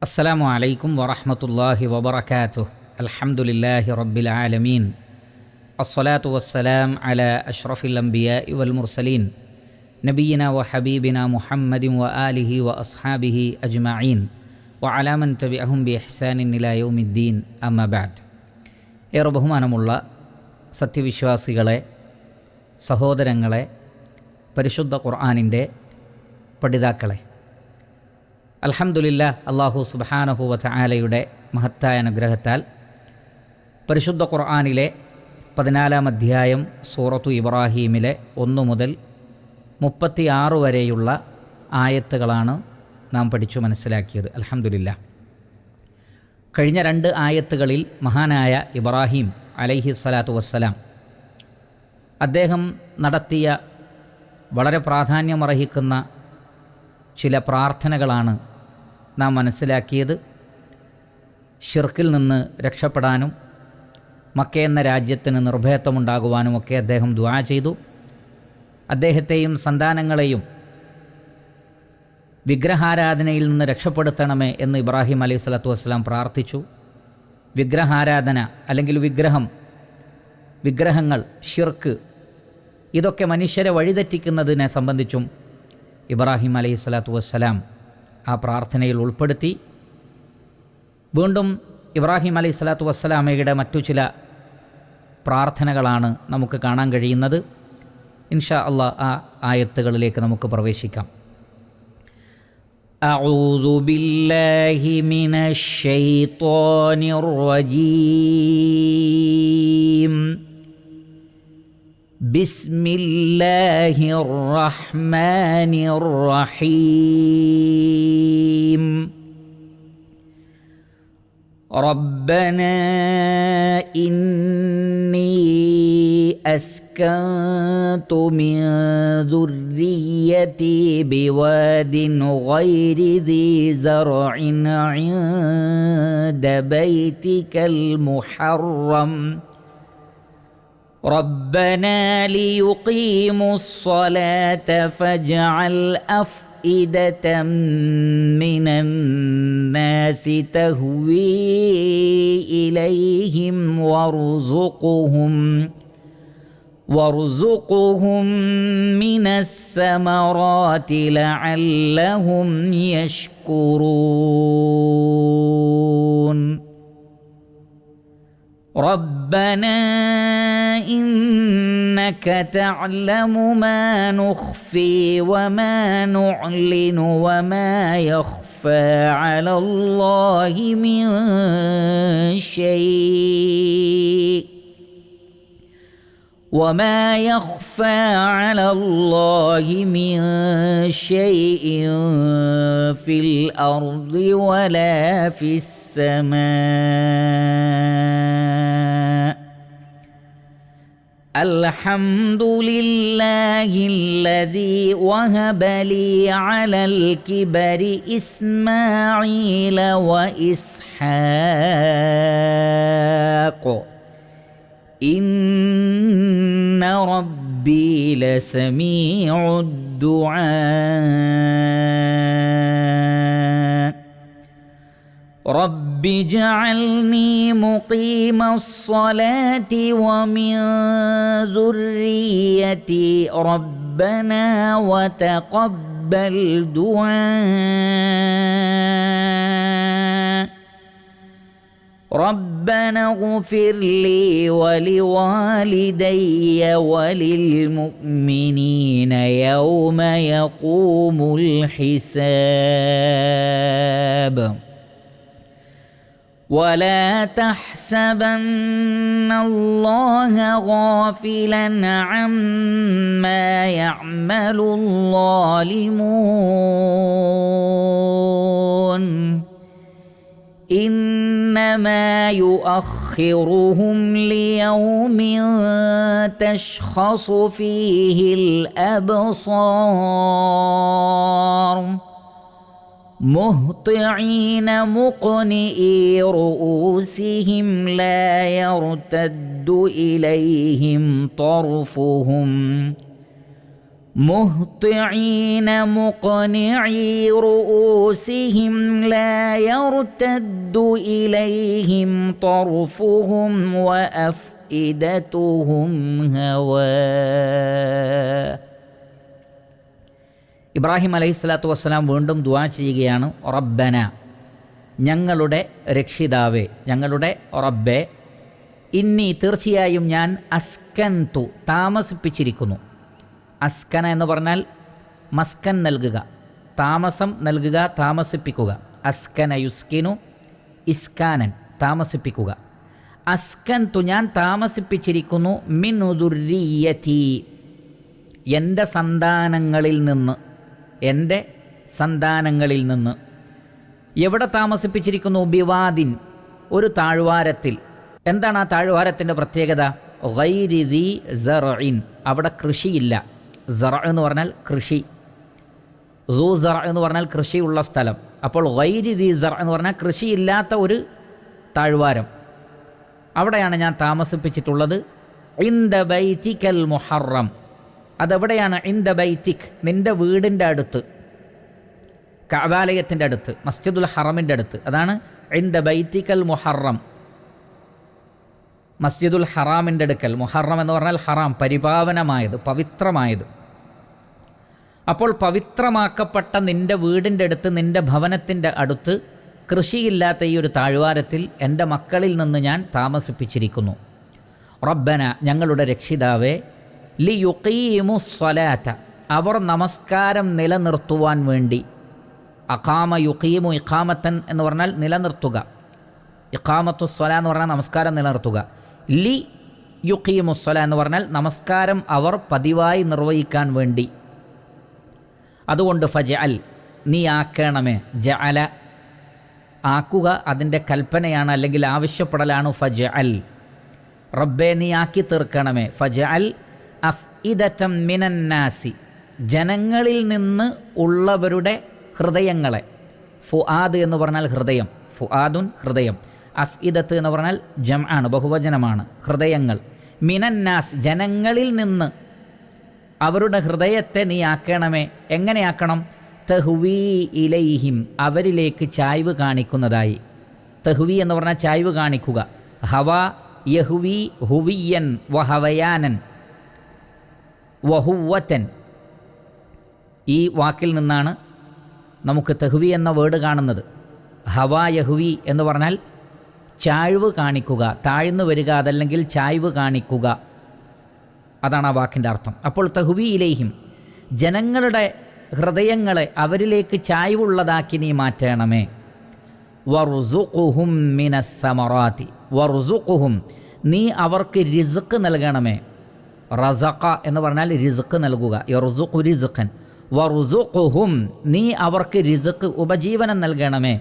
അസ്സലാമു അലൈക്കും വറഹ്മത്തുള്ളാഹി വബറകാതുഹു. അൽഹംദുലില്ലാഹി റബ്ബിൽ ആലമീൻ. അസ്സലാത്തു വസ്സലാം അലാ അഷ്റഫിൽ അംബിയാഇ വൽ മുർസലീൻ നബിയിന വ ഹബീബിന മുഹമ്മദിൻ വ ആലിഹി വ അസ്ഹാബിഹി അജ്മഈൻ വ അലാ മൻ തബിഅഹും ബി ഇഹ്സാനിൻ ഇലാ യൗമിദ്ദീൻ. അമ്മാ ബഅദ്. ഏറെ ബഹുമാനമുള്ള സത്യവിശ്വാസികളെ, സഹോദരങ്ങളെ, പരിശുദ്ധ ഖുർആനിൻ്റെ പഠിതാക്കളെ, അൽഹംദുലില്ലാഹ്, അല്ലാഹു സുബ്ഹാനഹു വ തആലയുടെ മഹത്തായ അനുഗ്രഹത്താൽ പരിശുദ്ധ ഖുർആനിലെ 14-ാം അധ്യായം സൂറത്തു ഇബ്രാഹീമിലെ 1 മുതൽ 36 വരെയുള്ള ആയത്തുകളാണ് നാം പഠിച്ചു മനസ്സിലാക്കിയത്. അൽഹംദുലില്ലാഹ്. കഴിഞ്ഞ 2 ആയത്തുകളിൽ മഹാനായ ഇബ്രാഹീം അലൈഹി സ്വലാത്തു വസ്സലാം അദ്ദേഹം നടത്തിയ വളരെ പ്രാധാന്യമർഹിക്കുന്ന ചില പ്രാർത്ഥനകളാണ് നാം മനസ്സിലാക്കിയത്. ഷിർക്കിൽ നിന്ന് രക്ഷപ്പെടാനും മക്ക എന്ന രാജ്യത്തിന് നിർഭയത്വമുണ്ടാകുവാനുമൊക്കെ അദ്ദേഹം ദുആ ചെയ്തു. അദ്ദേഹത്തെയും സന്താനങ്ങളെയും വിഗ്രഹാരാധനയിൽ നിന്ന് രക്ഷപ്പെടുത്തണമേ എന്ന് ഇബ്രാഹിം അലൈഹി സ്വലാത്തു വസ്സലാം പ്രാർത്ഥിച്ചു. വിഗ്രഹാരാധന അല്ലെങ്കിൽ വിഗ്രഹങ്ങൾ, ഷിർക്ക്, ഇതൊക്കെ മനുഷ്യരെ വഴിതെറ്റിക്കുന്നതിനെ സംബന്ധിച്ചും ഇബ്രാഹിം അലൈഹി സ്വലാത്തു വസ്സലാം ആ പ്രാർത്ഥനയിൽ ഉൾപ്പെടുത്തി. വീണ്ടും ഇബ്രാഹിം അലൈഹി സ്വലാത്തു വസ്സലാമയുടെ മറ്റു ചില പ്രാർത്ഥനകളാണ് നമുക്ക് കാണാൻ കഴിയുന്നത്. ഇൻഷാ അല്ലാഹ് ആ ആയത്തുകളിലേക്ക് നമുക്ക് പ്രവേശിക്കാം. അഊദു ബില്ലാഹി മിനശ് ശൈത്വാനിർ റജീം. ബിസ്മില്ലാഹിർ റഹ്മാനിർ റഹീം. റബ്ബനാ ഇന്നി അസ്കൻതു മിൻ ദുർരിയ്യതി ബിവാദിൻ ഗൈരി ദീ സറഇൻ ഇൻദ ബൈതികൽ മുഹറം ربنا ليقيموا الصلاة فاجعل أفئدة من الناس تهوي إليهم وارزقهم من الثمرات لعلهم يشكرون. ربنا إنك تعلم ما نخفي وما نعلن وما يخفى على الله من شيء في الأرض ولا في السماء. الحمد لله الذي وهب لي على الكبر إسماعيل وإسحاق إن ربي لسميع الدعاء. رب اجعلني مقيم الصلاة ومن ذريتي ربنا وتقبل دعاء. ربنا اغفر لي ولوالدي وللمؤمنين يوم يقوم الحساب. ولا تحسبن الله غافلا عما يعمل الظالمون إنما يؤخرهم ليوم تشخص فيه الأبصار مهطعين مقنئي رؤوسهم لا يرتد إليهم طرفهم മുഹ്തിഈന മുഖ്നിഈ റൂസിഹിം ലാ യർതദ്ദു ഇലൈഹിം തർഫുഹും വഅഫ്ഇദതുഹും ഹവാ. ഇബ്രാഹിം അലൈഹിസ്സലാത്തു വസ്സലാം വീണ്ടും ദുആ ചെയ്യുകയാണ്, റബ്ബന, ഞങ്ങളുടെ രക്ഷിതാവേ, ഞങ്ങളുടെ റബ്ബേ, ഇന്നി, തീർച്ചയായും ഞാൻ, അസ്കൻതു, താമസിപ്പിച്ചിരിക്കുന്നു. അസ്കന എന്ന് പറഞ്ഞാൽ മസ്കൻ നൽകുക, താമസം നൽകുക, താമസിപ്പിക്കുക. അസ്കന യുസ്കിനു ഇസ്കാനൻ, താമസിപ്പിക്കുക. അസ്കൻതു, ഞാൻ താമസിപ്പിച്ചിരിക്കുന്നു, മിൻ ദുർരിയതി, എൻ്റെ സന്താനങ്ങളിൽ നിന്ന്, എൻ്റെ സന്താനങ്ങളിൽ നിന്ന്. എവിടെ താമസിപ്പിച്ചിരിക്കുന്നു? ബിവാദിൻ, ഒരു താഴ്വാരത്തിൽ. എന്താണ് ആ താഴ്വാരത്തിൻ്റെ പ്രത്യേകത? ഗൈരി ദി സറഇൻ, അവിടെ കൃഷിയില്ല. സറ എന്ന് പറഞ്ഞാൽ കൃഷി, സൂ സറ എന്ന് പറഞ്ഞാൽ കൃഷിയുള്ള സ്ഥലം. അപ്പോൾ ഗൈരി ദി സറ എന്ന് പറഞ്ഞാൽ കൃഷിയില്ലാത്ത ഒരു താഴ്വാരം, അവിടെയാണ് ഞാൻ താമസിപ്പിച്ചിട്ടുള്ളത്. ഇൻദ ബൈതിക്കൽ മുഹറം, അതെവിടെയാണ്? ഇൻദ ബൈതിക്, നിൻ്റെ വീടിൻ്റെ അടുത്ത്, കഅബാലയത്തിൻ്റെ അടുത്ത്, മസ്ജിദുൽ ഹറമിൻ്റെ അടുത്ത്. അതാണ് ഇൻദ ബൈതിക്കൽ മുഹറം, മസ്ജിദുൽ ഹറാമിൻ്റെ അടുക്കൽ. മുഹറം എന്ന് പറഞ്ഞാൽ ഹറാം, പരിപാവനമായത്, പവിത്രമായത്. അപ്പോൾ പവിത്രമാക്കപ്പെട്ട നിൻ്റെ വീടിൻ്റെ അടുത്ത്, നിൻ്റെ ഭവനത്തിൻ്റെ അടുത്ത് കൃഷിയില്ലാത്ത ഈ ഒരു താഴ്വാരത്തിൽ എൻ്റെ മക്കളിൽ നിന്ന് ഞാൻ താമസിപ്പിച്ചിരിക്കുന്നു. റബ്ബന, ഞങ്ങളുടെ രക്ഷിതാവേ, ലിയുഖീമുസ്സലാത്ത, അവർ നമസ്കാരം നിലനിർത്തുവാൻ വേണ്ടി. അഖാമ യുഖീമു, ഇഖാമത്തൻ എന്ന് പറഞ്ഞാൽ നിലനിർത്തുക. ഇഖാമത്തുസ്സല എന്ന് പറഞ്ഞാൽ നമസ്കാരം നിലനിർത്തുക. ലി യുഖീമുസ്സല എന്ന് പറഞ്ഞാൽ നമസ്കാരം അവർ പതിവായി നിർവഹിക്കാൻ വേണ്ടി. അതുകൊണ്ട് ഫജഅൽ, നീ ആക്കണമേ. ജഅല, ആക്കുക, അതിൻ്റെ കൽപ്പനയാണ്, അല്ലെങ്കിൽ ആവശ്യപ്പെടലാണ്. ഫജഅൽ, റബ്ബേ നീ ആക്കി തീർക്കണമേ. ഫജഅൽ അഫ്ഇദതം മിനന്നാസി, ജനങ്ങളിൽ നിന്ന് ഉള്ളവരുടെ ഹൃദയങ്ങളെ. ഫുആദ് എന്ന് പറഞ്ഞാൽ ഹൃദയം, ഫുആദുൻ ഹൃദയം. അഫ്ഇദത്ത് എന്ന് പറഞ്ഞാൽ ജംആണ്, ബഹുവചനമാണ്, ഹൃദയങ്ങൾ. മിനന്നാസ്, ജനങ്ങളിൽ നിന്ന് അവരുടെ ഹൃദയത്തെ നീ ആക്കണമേ. എങ്ങനെയാക്കണം? തഹ്വീ ഇലൈഹിം, അവരിലേക്ക് ചായ്വ് കാണിക്കുന്നതായി. തഹ്വീ എന്ന് പറഞ്ഞാൽ ചായ്വ് കാണിക്കുക. ഹവ യഹ്വി ഹുവിയൻ വഹവയാനൻ വഹുവത്തൻ, ഈ വാക്കിൽ നിന്നാണ് നമുക്ക് തഹ്വി എന്ന വേർഡ് കാണുന്നത്. ഹവ യഹ്വി എന്ന് പറഞ്ഞാൽ ചായ്വ് കാണിക്കുക, താഴ്ന്നു വരിക, അതല്ലെങ്കിൽ ചായ്വ് കാണിക്കുക, അതാണ് ആ വാക്കിൻ്റെ അർത്ഥം. അപ്പോൾ തഹ്വീ ഇലൈഹിം, ജനങ്ങളുടെ ഹൃദയങ്ങളെ അവരിലേക്ക് ചായ്വുള്ളതാക്കി നീ മാറ്റണമേ. വറുസുഖുഹും മിനസ്സമറാത്തി, വറുസുഖുഹും, നീ അവർക്ക് റിസ്ക് നൽകണമേ. റസഖ എന്ന് പറഞ്ഞാൽ റിസ്ക് നൽകുക. യർസുഖു റിസ്ഖൻ. വറുസുഖുഹും, നീ അവർക്ക് റിസ്ക്, ഉപജീവനം നൽകണമേ.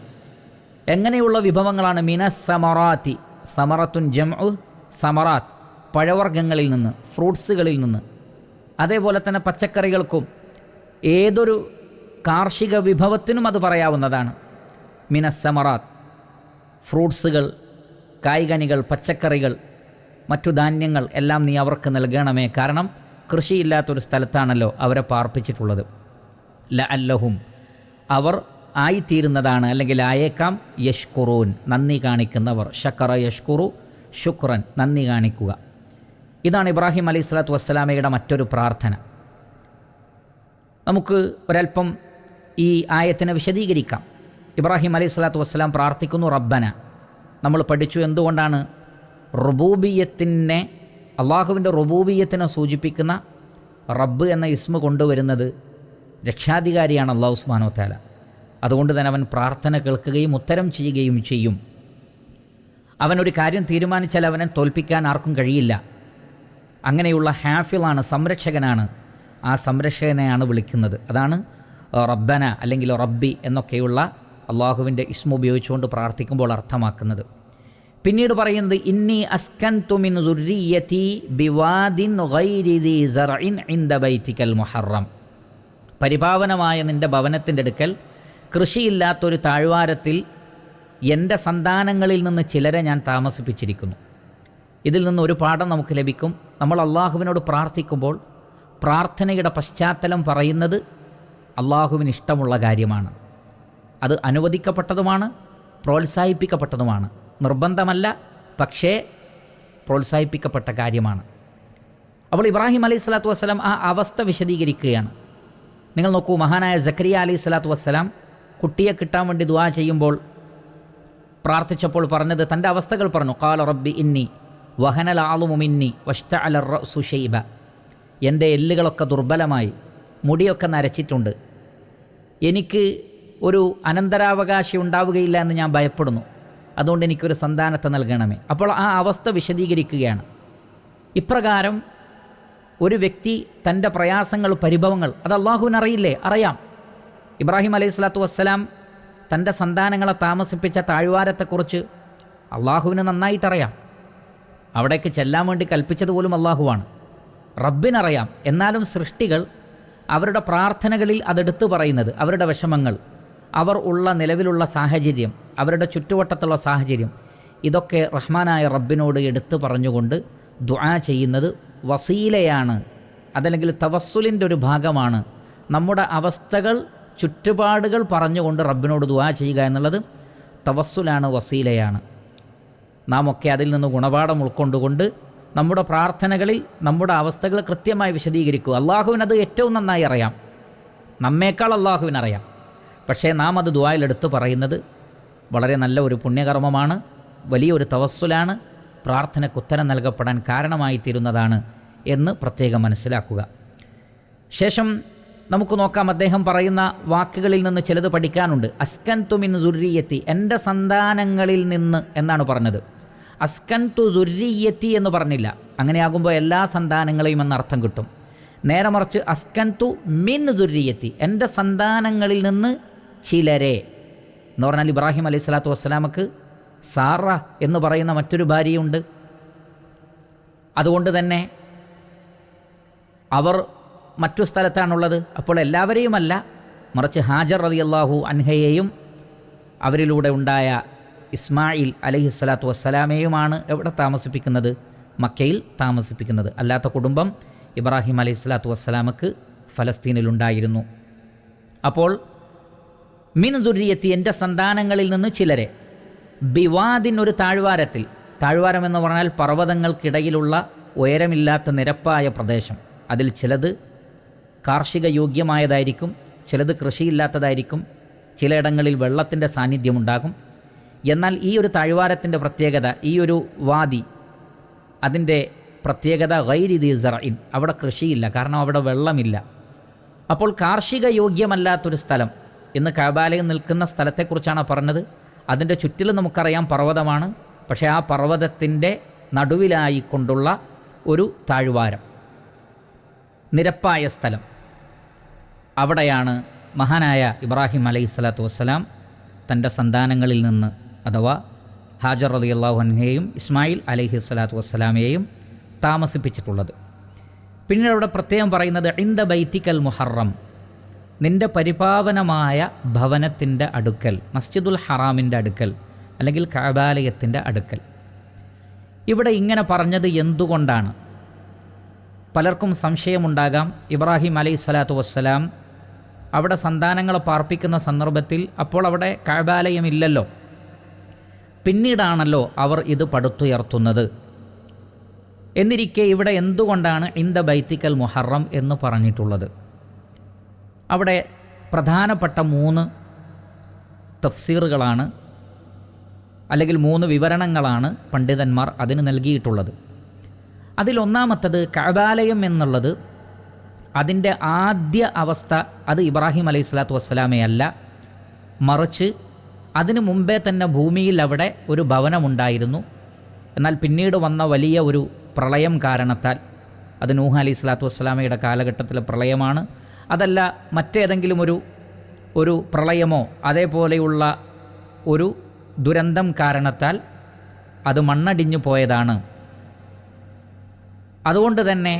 എങ്ങനെയുള്ള വിഭവങ്ങളാണ്? മിനസ്സമറാത്തി, സമറത്തുൻ ജംഉ സമറാത്ത്, പഴവർഗ്ഗങ്ങളിൽ നിന്ന്, ഫ്രൂട്ട്സുകളിൽ നിന്ന്. അതേപോലെ തന്നെ പച്ചക്കറികൾക്കും, ഏതൊരു കാർഷിക വിഭവത്തിനും അത് പറയാവുന്നതാണ്. മിനസ്സമറാത്ത്, ഫ്രൂട്ട്സുകൾ, കായ്കനികൾ, പച്ചക്കറികൾ, മറ്റു ധാന്യങ്ങൾ എല്ലാം നീ അവർക്ക് നൽകണമേ. കാരണം കൃഷിയില്ലാത്തൊരു സ്ഥലത്താണല്ലോ അവരെ പാർപ്പിച്ചിട്ടുള്ളത്. ലഅല്ലഹും, അവർ ആയിത്തീരുന്നതാണ്, അല്ലെങ്കിൽ ആയേക്കാം. യഷ്കുറൂൻ, നന്ദി കാണിക്കുന്നവർ. ശക്കറ യഷ്കുറു ശുക്രൻ, നന്ദി കാണിക്കുക. ഇതാണ് ഇബ്രാഹിം അലൈഹിസ്സലാത്തു വസ്സലാമയുടെ മറ്റൊരു പ്രാർത്ഥന. നമുക്ക് ഒരൽപ്പം ഈ ആയത്തിനെ വിശദീകരിക്കാം. ഇബ്രാഹിം അലൈഹിസ്സലാത്തു വസ്സലാം പ്രാർത്ഥിക്കുന്നു റബ്ബന. നമ്മൾ പഠിച്ചു എന്തുകൊണ്ടാണ് റുബൂബിയത്തിനെ, അള്ളാഹുവിൻ്റെ റുബൂബിയത്തിനെ സൂചിപ്പിക്കുന്ന റബ്ബ് എന്ന ഇസ്മ കൊണ്ടുവരുന്നത്. രക്ഷാധികാരിയാണ് അള്ളാഹു സുബ്ഹാനഹു വ തആല. അതുകൊണ്ട് തന്നെ അവൻ പ്രാർത്ഥന കേൾക്കുകയും ഉത്തരം ചെയ്യുകയും ചെയ്യും. അവനൊരു കാര്യം തീരുമാനിച്ചാൽ അവനെ തോൽപ്പിക്കാൻ ആർക്കും കഴിയില്ല. അങ്ങനെയുള്ള ഹാഫിളാണ്, സംരക്ഷകനാണ്. ആ സംരക്ഷകനെയാണ് വിളിക്കുന്നത്. അതാണ് റബ്ബന അല്ലെങ്കിൽ റബ്ബി എന്നൊക്കെയുള്ള അള്ളാഹുവിൻ്റെ ഇസ്മ ഉപയോഗിച്ചുകൊണ്ട് പ്രാർത്ഥിക്കുമ്പോൾ അർത്ഥമാക്കുന്നത്. പിന്നീട് പറയുന്നത് ഇന്നി അസ്കൻതു മിൻ ദുർരിയതി ബിവാദിൻ ഗൈരി ദി സറഇൻ ഇൻദ ബൈതിക്കൽ മുഹറം, പരിപാവനമായ നിൻ്റെ ഭവനത്തിൻ്റെ അടുക്കൽ കൃഷിയില്ലാത്തൊരു താഴ്വാരത്തിൽ എൻ്റെ സന്താനങ്ങളിൽ നിന്ന് ചിലരെ ഞാൻ താമസിപ്പിച്ചിരിക്കുന്നു. ഇതിൽ നിന്ന് ഒരു പാഠം നമുക്ക് ലഭിക്കും. നമ്മൾ അള്ളാഹുവിനോട് പ്രാർത്ഥിക്കുമ്പോൾ പ്രാർത്ഥനയുടെ പശ്ചാത്തലം പറയുന്നത് അള്ളാഹുവിന് ഇഷ്ടമുള്ള കാര്യമാണ്. അത് അനുവദിക്കപ്പെട്ടതുമാണ്, പ്രോത്സാഹിപ്പിക്കപ്പെട്ടതുമാണ്. നിർബന്ധമല്ല, പക്ഷേ പ്രോത്സാഹിപ്പിക്കപ്പെട്ട കാര്യമാണ്. അപ്പോൾ ഇബ്രാഹിം അലൈഹി സ്വലാത്തു വസ്സലാം ആ അവസ്ഥ വിശദീകരിക്കുകയാണ്. നിങ്ങൾ നോക്കൂ, മഹാനായ സക്കരിയ അലൈഹി സ്വലാത്തു വസ്സലാം കുട്ടിയെ കിട്ടാൻ വേണ്ടി ദുആ ചെയ്യുമ്പോൾ പ്രാർത്ഥിച്ചപ്പോൾ പറഞ്ഞത് തൻ്റെ അവസ്ഥകൾ പറഞ്ഞു. ഖാല റബ്ബി ഇന്നി വഹനൽ ആളുമു മിന്നി വഷ്തഅല റഅസു ശൈബ. എൻ്റെ എല്ലുകളൊക്കെ ദുർബലമായി, മുടിയൊക്കെ നരച്ചിട്ടുണ്ട്, എനിക്ക് ഒരു അനന്തരാവകാശി ഉണ്ടാവുകയില്ല എന്ന് ഞാൻ ഭയപ്പെടുന്നു, അതുകൊണ്ട് എനിക്കൊരു സന്താനത്തെ നൽകണമേ. അപ്പോൾ ആ അവസ്ഥ വിശദീകരിക്കുകയാണ്. ഇപ്രകാരം ഒരു വ്യക്തി തൻ്റെ പ്രയാസങ്ങൾ, പരിഭവങ്ങൾ അത് അള്ളാഹുവിനറിയില്ലേ? അറിയാം. ഇബ്രാഹിം അലൈഹി സ്വലാത്തു വസ്സലാം തൻ്റെ സന്താനങ്ങളെ താമസിപ്പിച്ച താഴ്വാരത്തെക്കുറിച്ച് അള്ളാഹുവിന് നന്നായിട്ടറിയാം. അവിടേക്ക് ചെല്ലാൻ വേണ്ടി കൽപ്പിച്ചതുപോലും അള്ളാഹുവാണ്. റബ്ബിനറിയാം. എന്നാലും സൃഷ്ടികൾ അവരുടെ പ്രാർത്ഥനകളിൽ അതെടുത്തു പറയുന്നത്, അവരുടെ വിഷമങ്ങൾ, അവർ ഉള്ള നിലവിലുള്ള സാഹചര്യം, അവരുടെ ചുറ്റുവട്ടത്തുള്ള സാഹചര്യം, ഇതൊക്കെ റഹ്മാനായ റബ്ബിനോട് എടുത്തു പറഞ്ഞുകൊണ്ട് ദുആ ചെയ്യുന്നത് വസീലയാണ്. അതല്ലെങ്കിൽ തവസ്സുലിൻ്റെ ഒരു ഭാഗമാണ്. നമ്മുടെ അവസ്ഥകൾ, ചുറ്റുപാടുകൾ പറഞ്ഞുകൊണ്ട് റബ്ബിനോട് ദുആ ചെയ്യുക എന്നുള്ളത് തവസ്സുലാണ്, വസീലയാണ്. നാം ഒക്കെ അതിൽ നിന്ന് ഗുണപാഠം ഉൾക്കൊണ്ടുകൊണ്ട് നമ്മുടെ പ്രാർത്ഥനകളിൽ നമ്മുടെ അവസ്ഥകൾ കൃത്യമായി വിശദീകരിക്കുക. അള്ളാഹുവിനത് ഏറ്റവും നന്നായി അറിയാം, നമ്മേക്കാൾ അള്ളാഹുവിനറിയാം. പക്ഷേ നാം അത് ദുആയിലെടുത്ത് പറയുന്നത് വളരെ നല്ല ഒരു പുണ്യകർമ്മമാണ്, വലിയൊരു തവസ്സുലാണ്, പ്രാർത്ഥനയ്ക്ക് ഉത്തരം നൽകപ്പെടാൻ കാരണമായി തീരുന്നതാണ് എന്ന് പ്രത്യേകം മനസ്സിലാക്കുക. ശേഷം നമുക്ക് നോക്കാം, അദ്ദേഹം പറയുന്ന വാക്കുകളിൽ നിന്ന് ചിലത് പഠിക്കാനുണ്ട്. അസ്കൻതു മിൻ ദുർരിയത്തി, എൻ്റെ സന്താനങ്ങളിൽ നിന്ന് എന്നാണ് പറഞ്ഞത്. അസ്കൻതു ദുർരിയത്തി എന്ന് പറഞ്ഞില്ല. അങ്ങനെയാകുമ്പോൾ എല്ലാ സന്താനങ്ങളെയും എന്നർത്ഥം കിട്ടും. നേരെ മറിച്ച് അസ്കൻതു മിൻ ദുർരിയത്തി, എൻ്റെ സന്താനങ്ങളിൽ നിന്ന് ചിലരെ എന്ന് പറഞ്ഞാൽ ഇബ്രാഹിം അലൈഹി സ്വലാത്തു വസ്സലാമക്ക് സാറ എന്ന് പറയുന്ന മറ്റൊരു ഭാര്യയുണ്ട്. അതുകൊണ്ട് തന്നെ അവർ മറ്റു സ്ഥലത്താണുള്ളത്. അപ്പോൾ എല്ലാവരെയുമല്ല, മറിച്ച് ഹാജർ റളിയല്ലാഹു അൻഹയെയും അവരിലൂടെ ഉണ്ടായ ഇസ്മായിൽ അലൈഹിസ്സലാത്തു വസ്സലാമയുമാണ് എവിടെ താമസിപ്പിക്കുന്നത്? മക്കയിൽ താമസിപ്പിക്കുന്നത്. അല്ലാത്ത കുടുംബം ഇബ്രാഹിം അലൈഹിസ്സലാത്തു വസ്സലാമക്ക് ഫലസ്തീനിലുണ്ടായിരുന്നു. അപ്പോൾ മിൻ ദുർരിയത്തി, എൻ്റെ സന്താനങ്ങളിൽ നിന്ന് ചിലരെ, ബിവാദിൻ, ഒരു താഴ്വാരത്തിൽ. താഴ്വാരം എന്ന് പറഞ്ഞാൽ പർവ്വതങ്ങൾക്കിടയിലുള്ള ഉയരമില്ലാത്ത നിരപ്പായ പ്രദേശം. അതിൽ ചിലത് കാർഷിക യോഗ്യമായതായിരിക്കും, ചിലത് കൃഷിയില്ലാത്തതായിരിക്കും, ചിലയിടങ്ങളിൽ വെള്ളത്തിൻ്റെ സാന്നിധ്യമുണ്ടാകും. എന്നാൽ ഈ ഒരു താഴ്വാരത്തിൻ്റെ പ്രത്യേകത, ഈ ഒരു വാദി, അതിൻ്റെ പ്രത്യേകത ഗൈരി ദി സറഇൻ, അവിടെ കൃഷിയില്ല, കാരണം അവിടെ വെള്ളമില്ല. അപ്പോൾ കാർഷിക യോഗ്യമല്ലാത്തൊരു സ്ഥലം, ഇന്ന് കഅബാലയം നിൽക്കുന്ന സ്ഥലത്തെക്കുറിച്ചാണ് പറഞ്ഞത്. അതിൻ്റെ ചുറ്റിലും നമുക്കറിയാം പർവ്വതമാണ്, പക്ഷേ ആ പർവ്വതത്തിൻ്റെ നടുവിലായിക്കൊണ്ടുള്ള ഒരു താഴ്വാരം, നിരപ്പായ സ്ഥലം, അവിടെയാണ് മഹാനായ ഇബ്രാഹിം അലൈഹിസ്സലാത്തു വസ്സലാം തൻ്റെ സന്താനങ്ങളിൽ നിന്ന്, അഥവാ ഹാജർ റളിയല്ലാഹു അൻഹയെയും ഇസ്മായിൽ അലൈഹിസ്സലാത്തു വസ്സലാമയെയും താമസിപ്പിച്ചിട്ടുള്ളത്. പിന്നീട് അവിടെ പ്രത്യേകം പറയുന്നത് ഇൻദ ബൈത്തിക്കൽ മുഹറം, നിൻ്റെ പരിപാവനമായ ഭവനത്തിൻ്റെ അടുക്കൽ, മസ്ജിദുൽ ഹറാമിൻ്റെ അടുക്കൽ, അല്ലെങ്കിൽ കഅബാലയത്തിൻ്റെ അടുക്കൽ. ഇവിടെ ഇങ്ങനെ പറഞ്ഞത് എന്തുകൊണ്ടാണ്? പലർക്കും സംശയമുണ്ടാകാം. ഇബ്രാഹിം അലൈഹിസ്സലാത്തു വസ്സലാം അവിടെ സന്താനങ്ങളെ പാർപ്പിക്കുന്ന സന്ദർഭത്തിൽ അപ്പോൾ അവിടെ കഅബാലയമില്ലല്ലോ, പിന്നീടാണല്ലോ അവർ ഇത് പടുത്തുയർത്തുന്നത്. എന്നിരിക്കെ ഇവിടെ എന്തുകൊണ്ടാണ് ഇൻദ ബൈത്തിക്കൽ മുഹറം എന്ന് പറഞ്ഞിട്ടുള്ളത്? അവിടെ പ്രധാനപ്പെട്ട 3 തഫ്സീറുകളാണ്, അല്ലെങ്കിൽ 3 വിവരണങ്ങളാണ് പണ്ഡിതന്മാർ അതിന് നൽകിയിട്ടുള്ളത്. അതിലൊന്നാമത്തത്, കഅബാലയം എന്നുള്ളത് അതിൻ്റെ ആദ്യ അവസ്ഥ അത് ഇബ്രാഹിം അലൈഹിസ്സലാത്തു വസ്സലാമയല്ല, മറിച്ച് അതിനു മുമ്പേ തന്നെ ഭൂമിയിൽ അവിടെ ഒരു ഭവനമുണ്ടായിരുന്നു. എന്നാൽ പിന്നീട് വന്ന വലിയ ഒരു പ്രളയം കാരണത്താൽ, അത് നൂഹ് അലൈഹിസ്സലാത്തു വസ്സലാമയുടെ കാലഘട്ടത്തിലെ പ്രളയമാണ്, അതല്ല മറ്റേതെങ്കിലും ഒരു പ്രളയമോ അതേപോലെയുള്ള ഒരു ദുരന്തം കാരണത്താൽ അത് മണ്ണടിഞ്ഞു പോയതാണ്. അതുകൊണ്ട് തന്നെ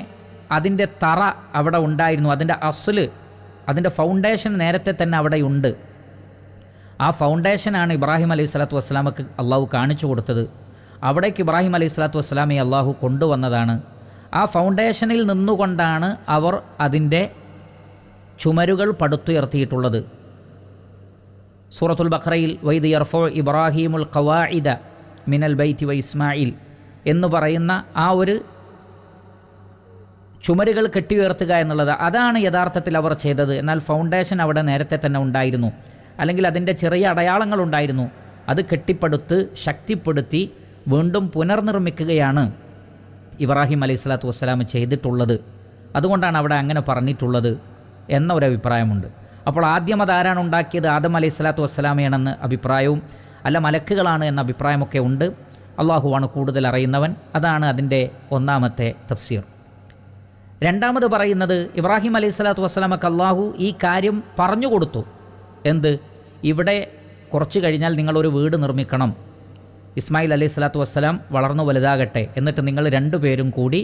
അതിൻ്റെ തറ അവിടെ ഉണ്ടായിരുന്നു, അതിൻ്റെ അസ്ല്, അതിൻ്റെ ഫൗണ്ടേഷൻ നേരത്തെ തന്നെ അവിടെയുണ്ട്. ആ ഫൗണ്ടേഷനാണ് ഇബ്രാഹിം അലൈഹി സ്വലാത്തു വസ്സലാമക്ക് അള്ളാഹു കാണിച്ചു കൊടുത്തത്. അവിടേക്ക് ഇബ്രാഹിം അലൈഹി സ്വലാത്തു വസ്സലാമയെ അള്ളാഹു കൊണ്ടുവന്നതാണ്. ആ ഫൗണ്ടേഷനിൽ നിന്നുകൊണ്ടാണ് അവർ അതിൻ്റെ ചുമരുകൾ പടുത്തുയർത്തിയിട്ടുള്ളത്. സൂറത്തുൽ ബഖറയിൽ വൈദ് യർഫഉ ഇബ്രാഹീമുൽ ഖവാഇദ മിനൽ ബൈത്തി വ ഇസ്മായിൽ എന്ന് പറയുന്ന ആ ഒരു ചുമരുകൾ കെട്ടിയുയർത്തുക എന്നുള്ളത്, അതാണ് യഥാർത്ഥത്തിൽ അവർ ചെയ്തത്. എന്നാൽ ഫൗണ്ടേഷൻ അവിടെ നേരത്തെ തന്നെ ഉണ്ടായിരുന്നു, അല്ലെങ്കിൽ അതിൻ്റെ ചെറിയ അടയാളങ്ങളുണ്ടായിരുന്നു. അത് കെട്ടിപ്പടുത്ത് ശക്തിപ്പെടുത്തി വീണ്ടും പുനർനിർമ്മിക്കുകയാണ് ഇബ്രാഹിം അലൈഹി സ്വലാത്തു വസ്സലാം ചെയ്തിട്ടുള്ളത്. അതുകൊണ്ടാണ് അവിടെ അങ്ങനെ പറഞ്ഞിട്ടുള്ളത് എന്ന ഒരു അഭിപ്രായമുണ്ട്. അപ്പോൾ ആദ്യം അതാരാണ് ഉണ്ടാക്കിയത്? ആദം അലൈഹി സ്വലാത്തു വസ്സലാമയാണെന്ന് അഭിപ്രായവും, അല്ല മലക്കുകളാണ് എന്ന അഭിപ്രായമൊക്കെ ഉണ്ട്. അള്ളാഹുവാണ് കൂടുതൽ അറിയുന്നവൻ. അതാണ് അതിൻ്റെ ഒന്നാമത്തെ തഫ്സീർ. രണ്ടാമത് പറയുന്നത്, ഇബ്രാഹിം അലൈഹി സ്വലാത്തു വസ്സലാമക്ക് അള്ളാഹു ഈ കാര്യം പറഞ്ഞു കൊടുത്തു. എന്ത്? ഇവിടെ കുറച്ച് കഴിഞ്ഞാൽ നിങ്ങളൊരു വീട് നിർമ്മിക്കണം, ഇസ്മായിൽ അലൈഹി സ്വലാത്തു വസ്സലാം വളർന്നു വലുതാകട്ടെ, എന്നിട്ട് നിങ്ങൾ രണ്ടുപേരും കൂടി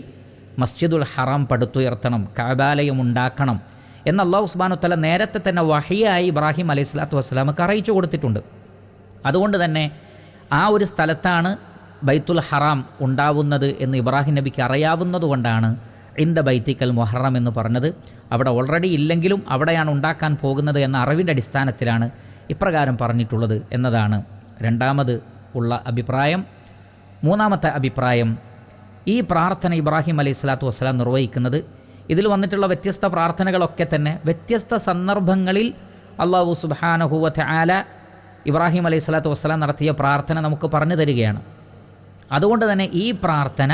മസ്ജിദുൽ ഹറാം പടുത്തുയർത്തണം, കഅബാലയം ഉണ്ടാക്കണം എന്ന് അള്ളാഹു സുബ്ഹാനഹു വ തആല നേരത്തെ തന്നെ വഹിയായി ഇബ്രാഹിം അലൈഹി സ്വലാത്തു വസ്സലാമക്ക് അറിയിച്ചു കൊടുത്തിട്ടുണ്ട്. അതുകൊണ്ട് തന്നെ ആ ഒരു സ്ഥലത്താണ് ബൈത്തുൽ ഹറാം ഉണ്ടാവുന്നത് എന്ന് ഇബ്രാഹിം നബിക്ക് അറിയാവുന്നതുകൊണ്ടാണ് ഇൻദ ബൈത്തിക്കൽ മുഹറം എന്ന് പറഞ്ഞത്. അവിടെ ഓൾറെഡി ഇല്ലെങ്കിലും അവിടെയാണ് ഉണ്ടാക്കാൻ പോകുന്നത് എന്ന അറിവിൻ്റെ അടിസ്ഥാനത്തിലാണ് ഇപ്രകാരം പറഞ്ഞിട്ടുള്ളത് എന്നതാണ് രണ്ടാമത് ഉള്ള അഭിപ്രായം. മൂന്നാമത്തെ അഭിപ്രായം, ഈ പ്രാർത്ഥന ഇബ്രാഹിം അലൈഹി സ്വലാത്തു വസ്സലാം നിർവഹിക്കുന്നത്, ഇതിൽ വന്നിട്ടുള്ള വ്യത്യസ്ത പ്രാർത്ഥനകളൊക്കെ തന്നെ വ്യത്യസ്ത സന്ദർഭങ്ങളിൽ അല്ലാഹു സുബ്ഹാനഹു വ തആല ഇബ്രാഹിം അലൈഹി സ്വലാത്തു വസ്സലാം നടത്തിയ പ്രാർത്ഥന നമുക്ക് പറഞ്ഞു തരികയാണ്. അതുകൊണ്ട് തന്നെ ഈ പ്രാർത്ഥന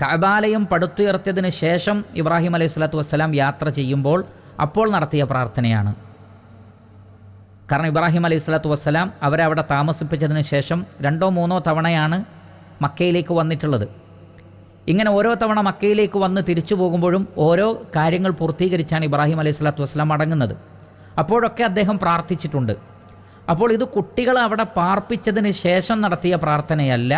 കഅബാലയം പടുത്തുയർത്തിയതിന് ശേഷം ഇബ്രാഹിം അലൈഹി സ്വലാത്തു വസ്സലാം യാത്ര ചെയ്യുമ്പോൾ അപ്പോൾ നടത്തിയ പ്രാർത്ഥനയാണ്. കാരണം ഇബ്രാഹിം അലൈഹി സ്വലാത്തു വസ്സലാം അവരെ അവിടെ താമസിപ്പിച്ചതിന് ശേഷം 2 or 3 തവണയാണ് മക്കയിലേക്ക് വന്നിട്ടുള്ളത്. ഇങ്ങനെ ഓരോ തവണ മക്കയിലേക്ക് വന്ന് തിരിച്ചു പോകുമ്പോഴും ഓരോ കാര്യങ്ങൾ പൂർത്തീകരിച്ചാണ് ഇബ്രാഹിം അലൈഹി സ്വലാത്തു വസ്സലാം മടങ്ങുന്നത്. അപ്പോഴൊക്കെ അദ്ദേഹം പ്രാർത്ഥിച്ചിട്ടുണ്ട്. അപ്പോൾ ഇത് കുട്ടികളെ അവിടെ പാർപ്പിച്ചതിന് ശേഷം നടത്തിയ പ്രാർത്ഥനയല്ല,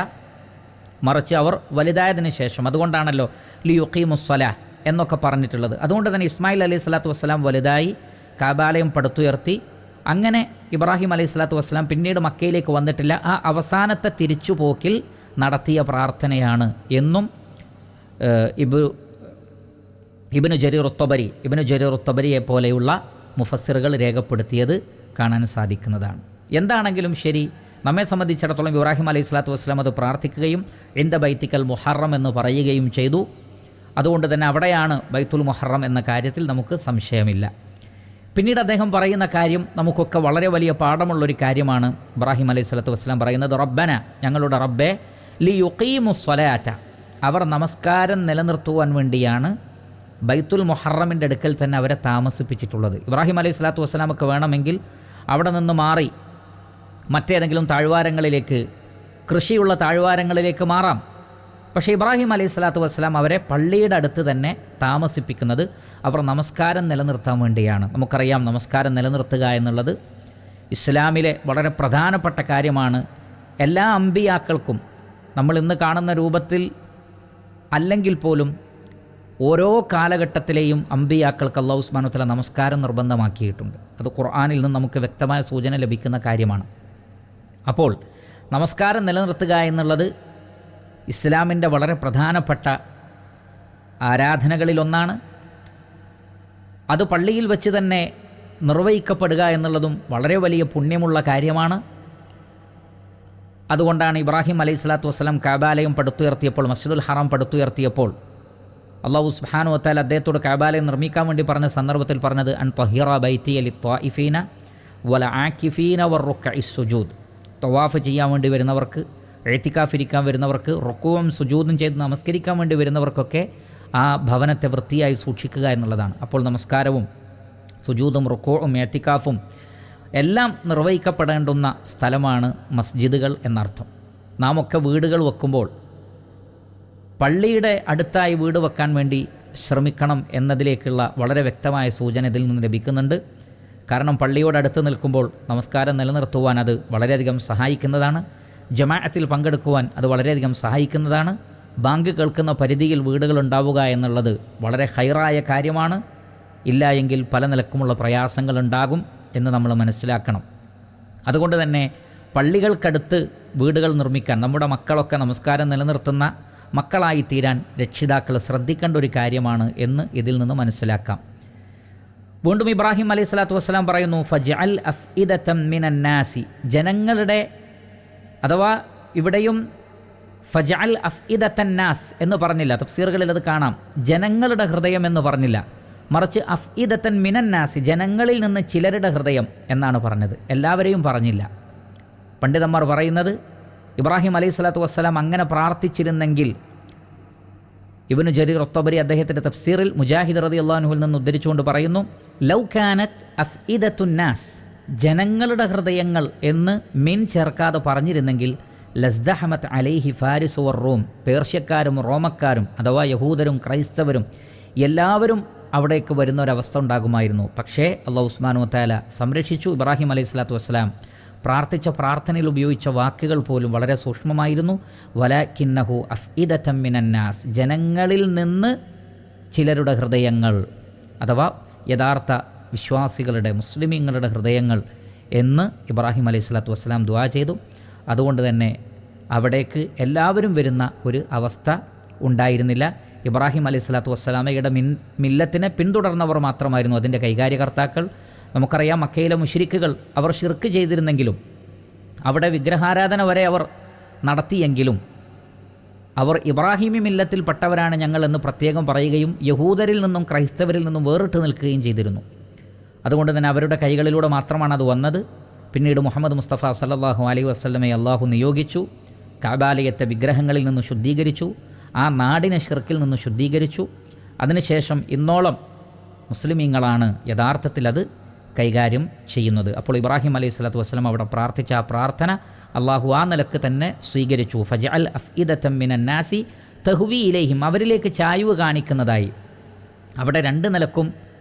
മറിച്ച് അവർ വലുതായതിന് ശേഷം. അതുകൊണ്ടാണല്ലോ ലിയുഖീമുസ്സലാ എന്നൊക്കെ പറഞ്ഞിട്ടുള്ളത്. അതുകൊണ്ട് തന്നെ ഇസ്മായിൽ അലൈഹി സ്വലാത്തു വസ്സലാം വലുതായി കഅബാലയം പടുത്തുയർത്തി. അങ്ങനെ ഇബ്രാഹിം അലൈഹി സ്വലാത്തു വസ്സലാം പിന്നീട് മക്കയിലേക്ക് വന്നിട്ടില്ല. ആ അവസാനത്തെ തിരിച്ചുപോക്കിൽ നടത്തിയ പ്രാർത്ഥനയാണ് എന്നും ഇബ്നു ജരീർ ഉത്തബരിയെ പോലെയുള്ള മുഫസ്സിറുകൾ രേഖപ്പെടുത്തിയത് കാണാൻ സാധിക്കുന്നതാണ്. എന്താണെങ്കിലും ശരി, നമ്മെ സംബന്ധിച്ചിടത്തോളം ഇബ്രാഹിം അലൈഹി സ്വലാത്തു വസ്സലാം അത് പ്രാർത്ഥിക്കുകയും ഇൻദ ബൈത്തിക്കൽ മുഹറം എന്ന് പറയുകയും ചെയ്തു. അതുകൊണ്ട് തന്നെ അവിടെയാണ് ബൈത്തുൽ മുഹറം എന്ന കാര്യത്തിൽ നമുക്ക് സംശയമില്ല. പിന്നീട് അദ്ദേഹം പറയുന്ന കാര്യം നമുക്കൊക്കെ വളരെ വലിയ പാഠമുള്ളൊരു കാര്യമാണ്. ഇബ്രാഹിം അലൈഹി സ്വലാത്തു വസ്സലാം പറയുന്നത്, റബ്ബന, ഞങ്ങളുടെ റബ്ബേ, ലിയുഖീമുസ്സലാത്ത, അവർ നമസ്കാരം നിലനിർത്തുവാൻ വേണ്ടിയാണ് ബൈത്തുൽ മുഹറമിൻ്റെ അടുക്കൽ തന്നെ അവരെ താമസിപ്പിച്ചിട്ടുള്ളത്. ഇബ്രാഹിം അലൈഹി സ്വലാത്തു വസ്സലാമൊക്കെ വേണമെങ്കിൽ അവിടെ നിന്ന് മാറി മറ്റേതെങ്കിലും താഴ്വാരങ്ങളിലേക്ക്, കൃഷിയുള്ള താഴ്വാരങ്ങളിലേക്ക് മാറാം. പക്ഷേ ഇബ്രാഹിം അലൈഹി സ്വലാത്തു വസ്സലാം അവരെ പള്ളിയുടെ അടുത്ത് തന്നെ താമസിപ്പിക്കുന്നത് അവർ നമസ്കാരം നിലനിർത്താൻ വേണ്ടിയാണ്. നമുക്കറിയാം, നമസ്കാരം നിലനിർത്തുക എന്നുള്ളത് ഇസ്ലാമിലെ വളരെ പ്രധാനപ്പെട്ട കാര്യമാണ്. എല്ലാ അമ്പിയാക്കൾക്കും നമ്മൾ ഇന്ന് കാണുന്ന രൂപത്തിൽ അല്ലെങ്കിൽ പോലും ഓരോ കാലഘട്ടത്തിലെയും അമ്പിയാക്കൾക്ക് അല്ലാഹു സുബ്ഹാനഹു വ തആല നമസ്കാരം നിർബന്ധമാക്കിയിട്ടുണ്ട്. അത് ഖുർആനിൽ നിന്ന് നമുക്ക് വ്യക്തമായ സൂചന ലഭിക്കുന്ന കാര്യമാണ്. അപ്പോൾ നമസ്കാരം നിലനിർത്തുക എന്നുള്ളത് ഇസ്ലാമിൻ്റെ വളരെ പ്രധാനപ്പെട്ട ആരാധനകളിലൊന്നാണ്. അത് പള്ളിയിൽ വെച്ച് തന്നെ നിർവഹിക്കപ്പെടുക എന്നുള്ളതും വളരെ വലിയ പുണ്യമുള്ള കാര്യമാണ്. അതുകൊണ്ടാണ് ഇബ്രാഹിം അലൈഹി സ്വലാത്തു വസ്സലാം കഅബാലയം പടുത്തുയർത്തിയപ്പോൾ, മസ്ജിദുൽ ഹറാം പടുത്തുയർത്തിയപ്പോൾ അല്ലാഹു സുബ്ഹാനഹു വ തആല അദ്ദേഹത്തോട് കഅബാലയം നിർമ്മിക്കാൻ വേണ്ടി പറഞ്ഞ സന്ദർഭത്തിൽ പറഞ്ഞത്, അൻ ത്വഹിറ ബൈതിയ ലിത്വാഇഫീന വല ആകിഫീന വറുക്കഇസ് സുജൂദ്. തവാഫ് ചെയ്യാൻ വേണ്ടി വരുന്നവർക്ക്, ഇഅ്തികാഫ് ഇരിക്കാൻ വരുന്നവർക്ക്, റുക്കൂഉം സുജൂദും ചെയ്ത് നമസ്കരിക്കാൻ വേണ്ടി വരുന്നവർക്കൊക്കെ ആ ഭവനത്തെ വൃത്തിയായി സൂക്ഷിക്കുക എന്നുള്ളതാണ്. അപ്പോൾ നമസ്കാരവും സുജൂദും റുക്കൂഉം ഇഅ്തികാഫും എല്ലാം നിർവഹിക്കപ്പെടേണ്ടുന്ന സ്ഥലമാണ് മസ്ജിദുകൾ എന്നർത്ഥം. നാം ഒക്കെ വീടുകൾ വെക്കുമ്പോൾ പള്ളിയുടെ അടുത്തായി വീട് വെക്കാൻ വേണ്ടി ശ്രമിക്കണം എന്നതിലേക്കുള്ള വളരെ വ്യക്തമായ സൂചന ഇതിൽ നിന്ന് ലഭിക്കുന്നുണ്ട്. കാരണം പള്ളിയോടടുത്ത് നിൽക്കുമ്പോൾ നമസ്കാരം നിലനിർത്തുവാൻ അത് വളരെയധികം സഹായിക്കുന്നതാണ്. ജമാഅത്തിൽ പങ്കെടുക്കുവാൻ അത് വളരെയധികം സഹായിക്കുന്നതാണ്. ബാങ്ക് കേൾക്കുന്ന പരിധിയിൽ വീടുകൾ ഉണ്ടാവുക എന്നുള്ളത് വളരെ ഹൈറായ കാര്യമാണ്. ഇല്ല എങ്കിൽ പല നിലക്കുമുള്ള പ്രയാസങ്ങളുണ്ടാകും എന്ന് നമ്മൾ മനസ്സിലാക്കണം. അതുകൊണ്ട് തന്നെ പള്ളികൾക്കടുത്ത് വീടുകൾ നിർമ്മിക്കാൻ, നമ്മുടെ മക്കളൊക്കെ നമസ്കാരം നിലനിർത്തുന്ന മക്കളായിത്തീരാൻ രക്ഷിതാക്കൾ ശ്രദ്ധിക്കേണ്ട ഒരു കാര്യമാണ് എന്ന് ഇതിൽ നിന്ന് മനസ്സിലാക്കാം. വീണ്ടും ഇബ്രാഹിം അലൈഹി സ്വലാത്തു വസ്സലാം പറയുന്നു, ഫജ്അൽ അഫ്ഇദതം മിനന്നാസി, ജനങ്ങളുടെ, അഥവാ ഇവിടെയും ഫജ്അൽ അഫ്ഇദത്തൻ നാസ് എന്ന് പറഞ്ഞില്ല, തഫ്സീറുകളിൽ അത് കാണാം, ജനങ്ങളുടെ ഹൃദയം എന്ന് പറഞ്ഞില്ല, മറിച്ച് അഫ്ഇദത്തൻ മിനന്നാസി, ജനങ്ങളിൽ നിന്ന് ചിലരുടെ ഹൃദയം എന്നാണ് പറഞ്ഞത്, എല്ലാവരെയും പറഞ്ഞില്ല. പണ്ഡിതന്മാർ പറയുന്നത് ഇബ്രാഹിം അലൈഹി സ്വലാത്തു വസ്സലാം അങ്ങനെ പ്രാർത്ഥിച്ചിരുന്നെങ്കിൽ, ഇബ്നു ജരീർ അത്തബരി അദ്ദേഹത്തിൻ്റെ തഫ്സീറിൽ മുജാഹിദ് റളിയല്ലാഹു അൻഹുവിൽ നിന്ന് ഉദ്ധരിച്ചുകൊണ്ട് പറയുന്നു, ലൗ കാനത്ത് അഫ്ഇദത്തുൻ നാസ്, ജനങ്ങളുടെ ഹൃദയങ്ങൾ എന്ന് മിൻ ചേർക്കാതെ പറഞ്ഞിരുന്നെങ്കിൽ ലസ്ദഹമത്ത് അലൈഹി ഫാരിസ് വർ റൂം, പേർഷ്യക്കാരും റോമക്കാരും അഥവാ യഹൂദരും ക്രൈസ്തവരും എല്ലാവരും അവിടേക്ക് വരുന്ന ഒരവസ്ഥ ഉണ്ടാകുമായിരുന്നു. പക്ഷേ അല്ലാഹു സുബ്ഹാനഹു വ തആല സംരക്ഷിച്ചു. ഇബ്രാഹിം അലൈഹി സ്വലാത്തു വസ്സലാം പ്രാർത്ഥിച്ച പ്രാർത്ഥനയിൽ ഉപയോഗിച്ച വാക്കുകൾ പോലും വളരെ സൂക്ഷ്മമായിരുന്നു. വലാകിന്നഹു അഫ്ഇദതം മിനന്നാസ്, ജനങ്ങളിൽ നിന്ന് ചിലരുടെ ഹൃദയങ്ങൾ, അഥവാ യഥാർത്ഥ വിശ്വാസികളുടെ മുസ്ലിമീങ്ങളുടെ ഹൃദയങ്ങൾ എന്ന് ഇബ്രാഹിം അലൈഹി സ്വലാത്തു വസ്സലാം ദുആ ചെയ്തു. അതുകൊണ്ട് തന്നെ അവിടേക്ക് എല്ലാവരും വരുന്ന ഒരു അവസ്ഥ ഉണ്ടായിരുന്നില്ല. ഇബ്രാഹിം അലൈഹി സ്വലാത്തു വസ്സലാമയുടെ മില്ലത്തിനെ പിന്തുടർന്നവർ മാത്രമായിരുന്നു അതിൻ്റെ കൈകാര്യകർത്താക്കൾ. നമുക്കറിയാം, മക്കയിലെ മുശ്രിക്കുകൾ അവർ ശിർക്ക് ചെയ്തിരുന്നെങ്കിലും, അവിടെ വിഗ്രഹാരാധന വരെ അവർ നടത്തിയെങ്കിലും, അവർ ഇബ്രാഹിമി മില്ലത്തിൽപ്പെട്ടവരാണ് ഞങ്ങളെന്ന് പ്രത്യേകം പറയുകയും യഹൂദരിൽ നിന്നും ക്രൈസ്തവരിൽ നിന്നും വേറിട്ട് നിൽക്കുകയും ചെയ്തിരുന്നു. അതുകൊണ്ട് തന്നെ അവരുടെ കൈകളിലൂടെ മാത്രമാണ് അത് വന്നത്. പിന്നീട് മുഹമ്മദ് മുസ്തഫ സല്ലല്ലാഹു അലൈഹി വസല്ലമയെ അള്ളാഹു നിയോഗിച്ചു, കഅബാലയത്തെ വിഗ്രഹങ്ങളിൽ നിന്ന് ശുദ്ധീകരിച്ചു, ആ നാടിനെ ശിർക്കിൽ നിന്ന് ശുദ്ധീകരിച്ചു. അതിനുശേഷം ഇന്നോളം മുസ്ലിമീങ്ങളാണ് യഥാർത്ഥത്തിൽ അത് കൈകാര്യം ചെയ്യുന്നത്. അപ്പോൾ ഇബ്രാഹിം അലൈഹി സ്വലാത്തു വസ്സലാം അവിടെ പ്രാർത്ഥിച്ച ആ പ്രാർത്ഥന അള്ളാഹു ആ നിലക്ക് തന്നെ സ്വീകരിച്ചു. ഫജ്അൽ അഫ്ഇദതം മിനന്നാസി തഹ്വി ഇലൈഹിം, അവരിലേക്ക് ചായ്വ് കാണിക്കുന്നതായി. അവിടെ രണ്ട് നിലക്കും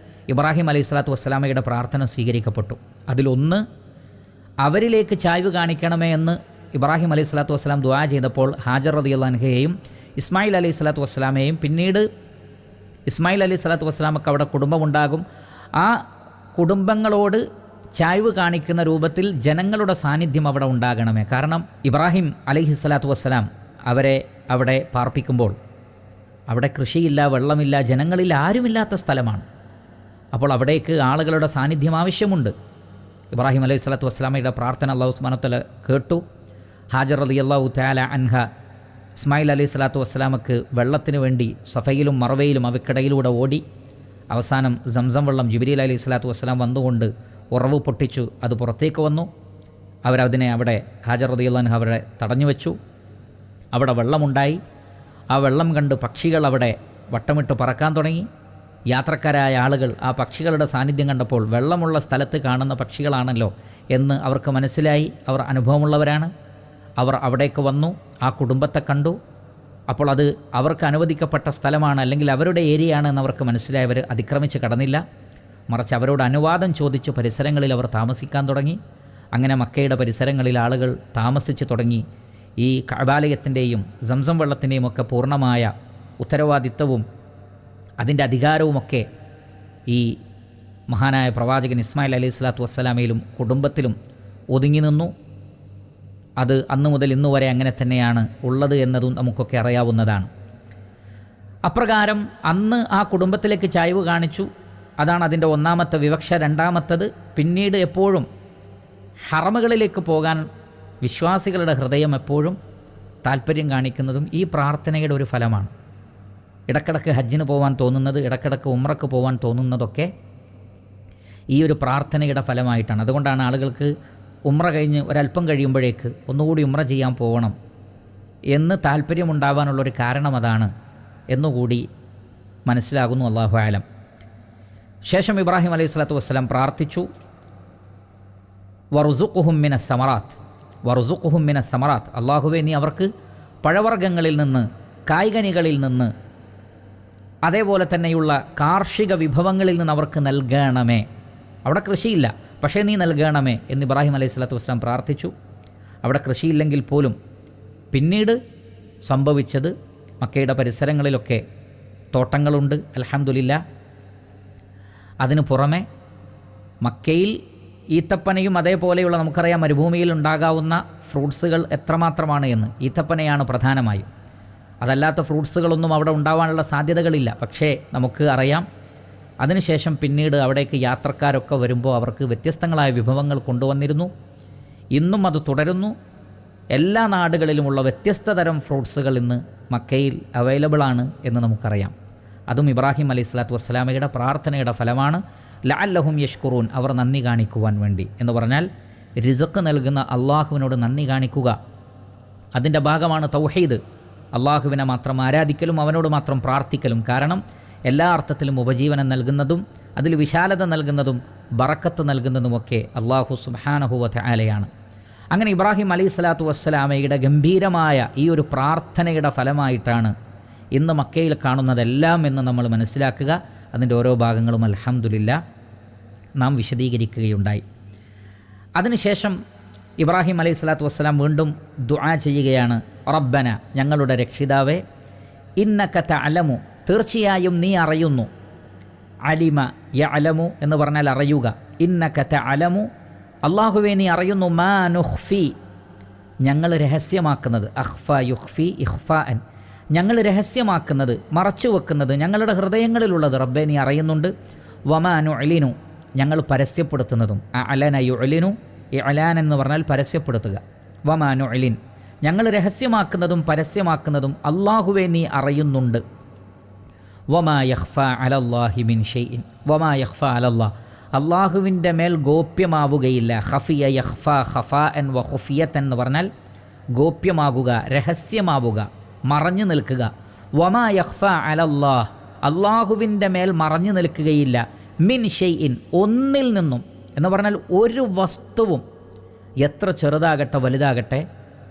ഇബ്രാഹിം അലൈഹി സ്വലാത്തു വസ്സലാമയുടെ പ്രാർത്ഥന സ്വീകരിക്കപ്പെട്ടു. അതിലൊന്ന്, അവരിലേക്ക് ചായ്വ് കാണിക്കണമേ എന്ന് ഇബ്രാഹിം അലൈഹി സ്വലാത്തു വസ്സലാം ദുആ ചെയ്തപ്പോൾ ഹാജർ റളിയല്ലാഹു അൻഹയെയും ഇസ്മായിൽ അലൈഹി സ്വലാത്തു വസ്സലാമയെയും, പിന്നീട് ഇസ്മായിൽ അലൈഹി സ്വലാത്തു വസ്സലാമക്ക് അവിടെ കുടുംബമുണ്ടാകും, ആ കുടുംബങ്ങളോട് ചായ്വ് കാണിക്കുന്ന രൂപത്തിൽ ജനങ്ങളുടെ സാന്നിധ്യം അവിടെ ഉണ്ടാകണമേ. കാരണം ഇബ്രാഹിം അലൈഹി സ്വലാത്തു വസ്സലാം അവരെ അവിടെ പാർപ്പിക്കുമ്പോൾ അവിടെ കൃഷിയില്ല, വെള്ളമില്ല, ജനങ്ങളിൽ ആരുമില്ലാത്ത സ്ഥലമാണ്. അപ്പോൾ അവിടേക്ക് ആളുകളുടെ സാന്നിധ്യം ആവശ്യമുണ്ട്. ഇബ്രാഹിം അലൈഹി സ്വലാത്തു വസ്സലാമയുടെ പ്രാർത്ഥന അല്ലാഹു സുബ്ഹാനഹു വ തആല കേട്ടു. ഹാജർ റളിയല്ലാഹു തആല അൻഹ ഇസ്മായിൽ അലൈഹി സ്വലാത്തു വസ്സലാമക്ക് വെള്ളത്തിന് വേണ്ടി സഫയിലും മറവയിലും അവയ്ക്കിടയിലൂടെ ഓടി. അവസാനം സംസം വെള്ളം ജിബ്രീൽ അലൈഹി സ്വലാത്തു വസ്സലാം വന്നുകൊണ്ട് ഉറവ് പൊട്ടിച്ചു, അത് പുറത്തേക്ക് വന്നു. അവരതിനെ അവിടെ ഹാജർ റളിയല്ലാഹു അൻഹ അവരെ തടഞ്ഞു വെച്ചു. അവിടെ വെള്ളമുണ്ടായി. ആ വെള്ളം കണ്ട് പക്ഷികൾ അവിടെ വട്ടമിട്ട് പറക്കാൻ തുടങ്ങി. യാത്രക്കാരായ ആളുകൾ ആ പക്ഷികളുടെ സാന്നിധ്യം കണ്ടപ്പോൾ വെള്ളമുള്ള സ്ഥലത്ത് കാണുന്ന പക്ഷികളാണല്ലോ എന്ന് അവർക്ക് മനസ്സിലായി. അവർ അനുഭവമുള്ളവരാണ്. അവർ അവിടേക്ക് വന്നു, ആ കുടുംബത്തെ കണ്ടു. അപ്പോൾ അത് അവർക്ക് അനുവദിക്കപ്പെട്ട സ്ഥലമാണ്, അല്ലെങ്കിൽ അവരുടെ ഏരിയയാണ് എന്ന് അവർക്ക് മനസ്സിലായവർ അതിക്രമിച്ച് കടന്നില്ല. മറിച്ച് അവരോട് അനുവാദം ചോദിച്ച് പരിസരങ്ങളിൽ അവർ താമസിക്കാൻ തുടങ്ങി. അങ്ങനെ മക്കയുടെ പരിസരങ്ങളിൽ ആളുകൾ താമസിച്ച് തുടങ്ങി. ഈ കഅബാലയത്തിൻ്റെയും സംസം വെള്ളത്തിൻ്റെയും ഒക്കെ പൂർണ്ണമായ ഉത്തരവാദിത്വവും അതിൻ്റെ അധികാരവുമൊക്കെ ഈ മഹാനായ പ്രവാചകൻ ഇസ്മായിൽ അലൈഹി സ്വലാത്തു വസ്സലാമയിലും കുടുംബത്തിലും ഒതുങ്ങി നിന്നു. അത് അന്നു മുതൽ ഇന്നു വരെ അങ്ങനെ തന്നെയാണ് ഉള്ളത് എന്നതും നമുക്കൊക്കെ അറിയാവുന്നതാണ്. അപ്രകാരം അന്ന് ആ കുടുംബത്തിലേക്ക് ചായ്വ് കാണിച്ചു. അതാണ് അതിൻ്റെ ഒന്നാമത്തെ വിവക്ഷ. രണ്ടാമത്തത്, പിന്നീട് എപ്പോഴും ഹറമുകളിലേക്ക് പോകാൻ വിശ്വാസികളുടെ ഹൃദയം എപ്പോഴും താല്പര്യം കാണിക്കുന്നതും ഈ പ്രാർത്ഥനയുടെ ഒരു ഫലമാണ്. ഇടക്കിടക്ക് ഹജ്ജിന് പോകാൻ തോന്നുന്നത്, ഇടക്കിടക്ക് ഉംറക്ക് പോകാൻ തോന്നുന്നതൊക്കെ ഈ ഒരു പ്രാർത്ഥനയുടെ ഫലമായിട്ടാണ്. അതുകൊണ്ടാണ് ആളുകൾക്ക് ഉംറ കഴിഞ്ഞ് ഒരല്പം കഴിയുമ്പോഴേക്ക് ഒന്നുകൂടി ഉംറ ചെയ്യാൻ പോകണം എന്ന് താല്പര്യമുണ്ടാവാനുള്ളൊരു കാരണം അതാണ് എന്നുകൂടി മനസ്സിലാകുന്നു. അല്ലാഹു ആലം. ശേഷം ഇബ്രാഹിം അലൈഹി സ്വലാത്തു വസ്സലാം പ്രാർത്ഥിച്ചു, വറുസുഖുഹും മിനസ് സമറാത്ത്, വറുസുഖുഹും മിനസ് സമറാത്ത്, അള്ളാഹുവേ നീ അവർക്ക് പഴവർഗ്ഗങ്ങളിൽ നിന്ന്, കായ്കനികളിൽ നിന്ന്, അതേപോലെ തന്നെയുള്ള കാർഷിക വിഭവങ്ങളിൽ നിന്ന് അവർക്ക് നൽകണമേ. അവിടെ കൃഷിയില്ല, പക്ഷേ നീ നൽകണമേ എന്ന് ഇബ്രാഹിം അലൈഹി സ്വലാത്തു വസ്സലാം പ്രാർത്ഥിച്ചു. അവിടെ കൃഷിയില്ലെങ്കിൽ പോലും പിന്നീട് സംഭവിച്ചത് മക്കയുടെ പരിസരങ്ങളിലൊക്കെ തോട്ടങ്ങളുണ്ട്, അൽഹംദുലില്ലാ. അതിനു പുറമെ മക്കയിൽ ഈത്തപ്പനയും അതേപോലെയുള്ള, നമുക്കറിയാം മരുഭൂമിയിൽ ഉണ്ടാകാവുന്ന ഫ്രൂട്ട്സുകൾ എത്രമാത്രമാണ് എന്ന്. ഈത്തപ്പനയാണ് പ്രധാനമായും. അതല്ലാത്ത ഫ്രൂട്ട്സുകളൊന്നും അവിടെ ഉണ്ടാവാനുള്ള സാധ്യതകളില്ല. പക്ഷേ നമുക്ക് അറിയാം, അതിനുശേഷം പിന്നീട് അവിടേക്ക് യാത്രക്കാരൊക്കെ വരുമ്പോൾ അവർക്ക് വ്യത്യസ്തങ്ങളായ വിഭവങ്ങൾ കൊണ്ടുവന്നിരുന്നു. ഇന്നും അത് തുടരുന്നു. എല്ലാ നാടുകളിലുമുള്ള വ്യത്യസ്ത തരം ഫ്രൂട്ട്സുകൾ ഇന്ന് മക്കയിൽ അവൈലബിളാണ് എന്ന് നമുക്കറിയാം. അതും ഇബ്രാഹിം അലൈഹി സ്വലാത്തു വസ്സലാമയുടെ പ്രാർത്ഥനയുടെ ഫലമാണ്. ലഅല്ലഹും യഷ്കുറൂൻ, അവർ നന്ദി കാണിക്കുവാൻ വേണ്ടി എന്ന് പറഞ്ഞാൽ റിസ്ക് നൽകുന്ന അള്ളാഹുവിനോട് നന്ദി കാണിക്കുക. അതിൻ്റെ ഭാഗമാണ് തൗഹീദ്, അള്ളാഹുവിനെ മാത്രം ആരാധിക്കലും അവനോട് മാത്രം പ്രാർത്ഥിക്കലും. കാരണം എല്ലാ അർത്ഥത്തിലും ഉപജീവനം നൽകുന്നതും അതിൽ വിശാലത നൽകുന്നതും ബറക്കത്ത് നൽകുന്നതുമൊക്കെ അള്ളാഹു സുബ്ഹാനഹു വ തആലയാണ്. അങ്ങനെ ഇബ്രാഹിം അലൈഹി സ്വലാത്തു വസ്സലാമയുടെ ഗംഭീരമായ ഈ ഒരു പ്രാർത്ഥനയുടെ ഫലമായിട്ടാണ് ഇന്ന് മക്കയിൽ കാണുന്നതെല്ലാം എന്ന് നമ്മൾ മനസ്സിലാക്കുക. അതിൻ്റെ ഓരോ ഭാഗങ്ങളും അൽഹംദുലില്ലാ നാം വിശദീകരിക്കുകയുണ്ടായി. അതിനുശേഷം ഇബ്രാഹിം അലൈഹി സ്വലാത്തു വസ്സലാം വീണ്ടും ദുആ ചെയ്യുകയാണ്. റബ്ബന, ഞങ്ങളുടെ രക്ഷിതാവേ, ഇന്നക തഅലമു, തീർച്ചയായും നീ അറിയുന്നു. അലിമ യഅലമു എന്ന് പറഞ്ഞാൽ അറിയുക. ഇന്നക തഅലമു, അല്ലാഹുവേ നീ അറിയുന്നു. മാ നുഖ്ഫി, ഞങ്ങൾ രഹസ്യമാക്കുന്നത്. അഖ്ഫ യുഖ്ഫി ഇഖ്ഫാഅൻ, ഞങ്ങൾ രഹസ്യമാക്കുന്നത്, മറച്ചു വെക്കുന്നത്, ഞങ്ങളുടെ ഹൃദയങ്ങളിലുള്ളത് റബ്ബേ നീ അറിയുന്നുണ്ട്. വമാ നുഅ്ലിനു, ഞങ്ങൾ പരസ്യപ്പെടുത്തുന്നതും. അഅലന യുഅ്ലിനു, ഇഅ്ലാൻ എന്ന് പറഞ്ഞാൽ പരസ്യപ്പെടുത്തുക. വമാ നുഅ്ലിൻ, ഞങ്ങൾ രഹസ്യമാക്കുന്നതും പരസ്യമാക്കുന്നതും അല്ലാഹുവേ നീ അറിയുന്നുണ്ട്. വമാ യഖ്ഫ അലല്ലാഹി മിൻ ഷൈഇൻ, വമാ യഖ്ഫ അലല്ലാഹ്, അള്ളാഹുവിൻ്റെ മേൽ ഗോപ്യമാവുകയില്ല. ഖഫിയ യഖ്ഫ ഖഫാഅൻ വ ഖുഫിയത്തൻ എന്ന് പറഞ്ഞാൽ ഗോപ്യമാകുക, രഹസ്യമാവുക, മറഞ്ഞു നിൽക്കുക. വമാ യഖ്ഫ അലല്ലാഹ്, അള്ളാഹുവിൻ്റെ മേൽ മറഞ്ഞു നിൽക്കുകയില്ല. മിൻ ഷൈഇൻ, ഒന്നിൽ നിന്നും എന്ന് പറഞ്ഞാൽ ഒരു വസ്തുവും എത്ര ചെറുതാകട്ടെ വലുതാകട്ടെ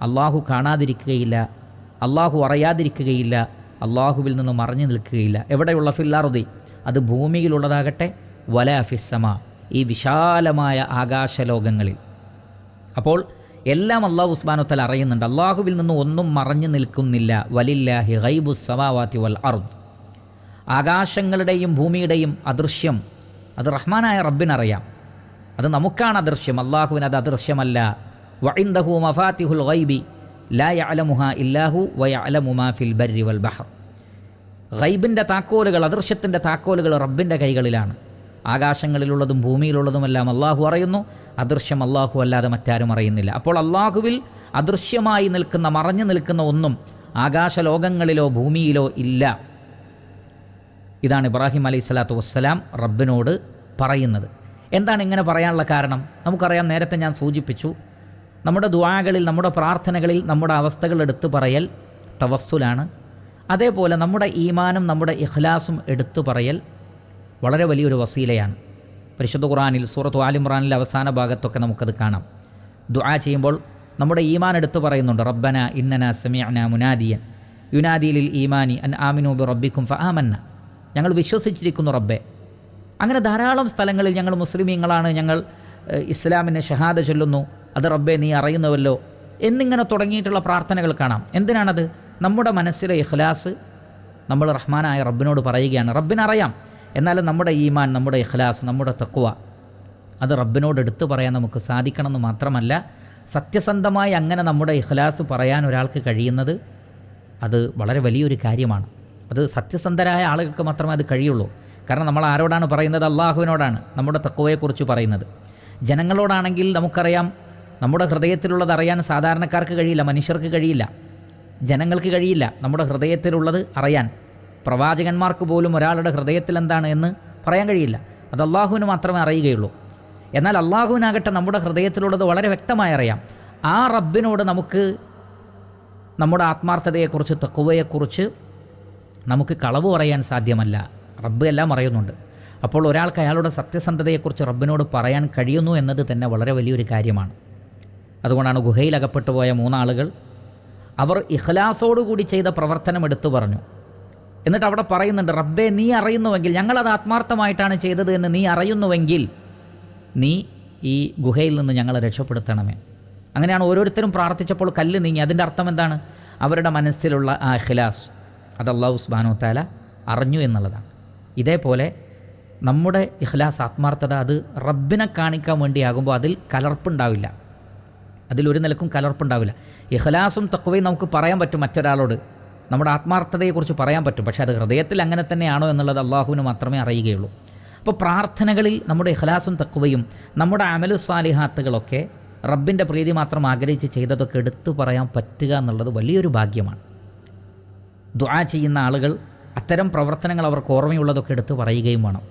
അള്ളാഹു കാണാതിരിക്കുകയില്ല, അള്ളാഹു അറിയാതിരിക്കുകയില്ല, അള്ളാഹുവിൽ നിന്ന് മറഞ്ഞു നിൽക്കുകയില്ല. എവിടെയുള്ള ഫില്ലാർദി, അത് ഭൂമിയിലുള്ളതാകട്ടെ, വലാ ഫിസ്സമാ, ഈ വിശാലമായ ആകാശലോകങ്ങളിൽ. അപ്പോൾ എല്ലാം അള്ളാഹു സുബ്ഹാനഹു വ തആല അറിയുന്നുണ്ട്. അള്ളാഹുവിൽ നിന്ന് ഒന്നും മറഞ്ഞു നിൽക്കുന്നില്ല. വലില്ലാഹി ഗൈബുസ് സമാവാതി വൽ അർദ്, ആകാശങ്ങളുടെയും ഭൂമിയുടെയും അദൃശ്യം അത് റഹ്മാനായ റബ്ബിനറിയാം. അത് നമുക്കാണ് അദൃശ്യം, അള്ളാഹുവിന് അത് അദൃശ്യമല്ല. വഇൻദഹു മഫാത്തിഹുൽ ഗൈബി ലാ യഅലമുഹാ ഇല്ലാഹു വയഅലമു മാ ഫിൽ ബർരി വൽ ബഹർ. ഗൈബിൻ്റെ താക്കോലുകൾ, അദൃശ്യത്തിൻ്റെ താക്കോലുകൾ റബ്ബിൻ്റെ കൈകളിലാണ്. ആകാശങ്ങളിലുള്ളതും ഭൂമിയിലുള്ളതുമെല്ലാം അള്ളാഹു അറിയുന്നു. അദൃശ്യം അള്ളാഹു അല്ലാതെ മറ്റാരും അറിയുന്നില്ല. അപ്പോൾ അള്ളാഹുവിൽ അദൃശ്യമായി നിൽക്കുന്ന, മറഞ്ഞു നിൽക്കുന്ന ഒന്നും ആകാശലോകങ്ങളിലോ ഭൂമിയിലോ ഇല്ല. ഇതാണ് ഇബ്രാഹിം അലൈഹി സ്വലാത്തു വസ്സലാം റബ്ബിനോട് പറയുന്നത്. എന്താണ് ഇങ്ങനെ പറയാനുള്ള കാരണം? നമുക്കറിയാം, നേരത്തെ ഞാൻ സൂചിപ്പിച്ചു, നമ്മുടെ ദുആകളിൽ, നമ്മുടെ പ്രാർത്ഥനകളിൽ നമ്മുടെ അവസ്ഥകൾ എടുത്തു പറയൽ തവസ്സുലാണ്. അതേപോലെ നമ്മുടെ ഈമാനും നമ്മുടെ ഇഖ്ലാസും എടുത്തു പറയൽ വളരെ വലിയൊരു വസീലയാണ്. പരിശുദ്ധ ഖുർആനിൽ സൂറത്ത് ആൽ ഇംറാനിലെ അവസാന ഭാഗത്തൊക്കെ നമുക്കത് കാണാം. ദുആ ചെയ്യുമ്പോൾ നമ്മുടെ ഈമാൻ എടുത്തു പറയുന്നുണ്ട്. റബ്ബന ഇന്നനാ സമിഅനാ മുനാദിയൻ യുനാദി ലിൽ ഈമാനി അൻ ആമിനു ബി റബ്ബിക്കും ഫആമന്ന, ഞങ്ങൾ വിശ്വസിച്ചിരിക്കുന്നു റബ്ബേ. അങ്ങനെ ധാരാളം സ്ഥലങ്ങളിൽ ഞങ്ങൾ മുസ്ലിമീങ്ങളാണ്, ഞങ്ങൾ ഇസ്ലാമിനെ ഷഹാദ ചൊല്ലുന്നു, അത് റബ്ബേ നീ അറിയുന്നുവല്ലോ എന്നിങ്ങനെ തുടങ്ങിയിട്ടുള്ള പ്രാർത്ഥനകൾ കാണാം. എന്തിനാണത്? നമ്മുടെ മനസ്സിലെ ഇഖ്ലാസ് നമ്മൾ റഹ്മാനായ റബ്ബിനോട് പറയുകയാണ്. റബ്ബിനറിയാം, എന്നാലും നമ്മുടെ ഈമാൻ, നമ്മുടെ ഇഖ്ലാസ്, നമ്മുടെ തഖ്വ അത് റബ്ബിനോട് എടുത്തു പറയാൻ നമുക്ക് സാധിക്കണമെന്ന് മാത്രമല്ല, സത്യസന്ധമായി അങ്ങനെ നമ്മുടെ ഇഖ്ലാസ് പറയാൻ ഒരാൾക്ക് കഴിയുന്നത് അത് വളരെ വലിയൊരു കാര്യമാണ്. അത് സത്യസന്ധരായ ആളുകൾക്ക് മാത്രമേ അത് കഴിയുള്ളൂ. കാരണം നമ്മൾ ആരോടാണ് പറയുന്നത്? അള്ളാഹുവിനോടാണ് നമ്മുടെ തഖ്വയെക്കുറിച്ച് പറയുന്നത്. ജനങ്ങളോടാണെങ്കിൽ നമുക്കറിയാം, നമ്മുടെ ഹൃദയത്തിലുള്ളത് അറിയാൻ സാധാരണക്കാർക്ക് കഴിയില്ല, മനുഷ്യർക്ക് കഴിയില്ല, ജനങ്ങൾക്ക് കഴിയില്ല നമ്മുടെ ഹൃദയത്തിലുള്ളത് അറിയാൻ. പ്രവാചകന്മാർക്ക് പോലും ഒരാളുടെ ഹൃദയത്തിൽ എന്താണ് എന്ന് പറയാൻ കഴിയില്ല. അത് അള്ളാഹുവിന് മാത്രമേ അറിയുകയുള്ളൂ. എന്നാൽ അള്ളാഹുവിനാകട്ടെ നമ്മുടെ ഹൃദയത്തിലുള്ളത് വളരെ വ്യക്തമായി അറിയാം. ആ റബ്ബിനോട് നമുക്ക് നമ്മുടെ ആത്മാർത്ഥതയെക്കുറിച്ച്, തഖ്വയെക്കുറിച്ച് നമുക്ക് കളവ് പറയാൻ സാധ്യമല്ല. റബ്ബ് എല്ലാം അറിയുന്നുണ്ട്. അപ്പോൾ ഒരാൾക്ക് അയാളുടെ സത്യസന്ധതയെക്കുറിച്ച് റബ്ബിനോട് പറയാൻ കഴിയുന്നു എന്നത് തന്നെ വളരെ വലിയൊരു കാര്യമാണ്. അതുകൊണ്ടാണ് ഗുഹയിൽ അകപ്പെട്ടു പോയ 3 ആളുകൾ അവർ ഇഖ്ലാസോടുകൂടി ചെയ്ത പ്രവർത്തനം എടുത്തു പറഞ്ഞു. എന്നിട്ട് അവിടെ പറയുന്നുണ്ട്, റബ്ബേ നീ അറിയുന്നുവെങ്കിൽ, ഞങ്ങളത് ആത്മാർത്ഥമായിട്ടാണ് ചെയ്തത് എന്ന് നീ അറിയുന്നുവെങ്കിൽ നീ ഈ ഗുഹയിൽ നിന്ന് ഞങ്ങളെ രക്ഷപ്പെടുത്തണമേ. അങ്ങനെയാണ് ഓരോരുത്തരും പ്രാർത്ഥിച്ചപ്പോൾ കല്ല് നീങ്ങി. അതിൻ്റെ അർത്ഥം എന്താണ്? അവരുടെ മനസ്സിലുള്ള ആ ഇഖ്ലാസ് അത് അല്ലാഹു സുബ്ഹാനഹു വ തആല അറിഞ്ഞു എന്നുള്ളതാണ്. ഇതേപോലെ നമ്മുടെ ഇഖ്ലാസ്, ആത്മാർത്ഥത അത് റബ്ബിനെ കാണിക്കാൻ വേണ്ടിയാകുമ്പോൾ അതിൽ കലർപ്പുണ്ടാവില്ല, അതിലൊരു നിലക്കും കലർപ്പുണ്ടാവില്ല. ഇഖ്ലാസും തഖ്വയും നമുക്ക് പറയാൻ പറ്റും മറ്റൊരാളോട്, നമ്മുടെ ആത്മാർത്ഥതയെക്കുറിച്ച് പറയാൻ പറ്റും. പക്ഷേ അത് ഹൃദയത്തിൽ അങ്ങനെ തന്നെയാണോ എന്നുള്ളത് അള്ളാഹുവിന് മാത്രമേ അറിയുകയുള്ളൂ. അപ്പോൾ പ്രാർത്ഥനകളിൽ നമ്മുടെ ഇഖ്ലാസും തഖ്വയും നമ്മുടെ അമലു സാലിഹാത്തുകളൊക്കെ റബ്ബിൻ്റെ പ്രീതി മാത്രം ആഗ്രഹിച്ച് ചെയ്തതൊക്കെ എടുത്തു പറയാൻ പറ്റുക എന്നുള്ളത് വലിയൊരു ഭാഗ്യമാണ്. ദുആ ചെയ്യുന്ന ആളുകൾ അത്തരം പ്രവർത്തനങ്ങൾ അവർക്ക് ഓർമ്മയുള്ളതൊക്കെ എടുത്തു പറയുകയും വേണം.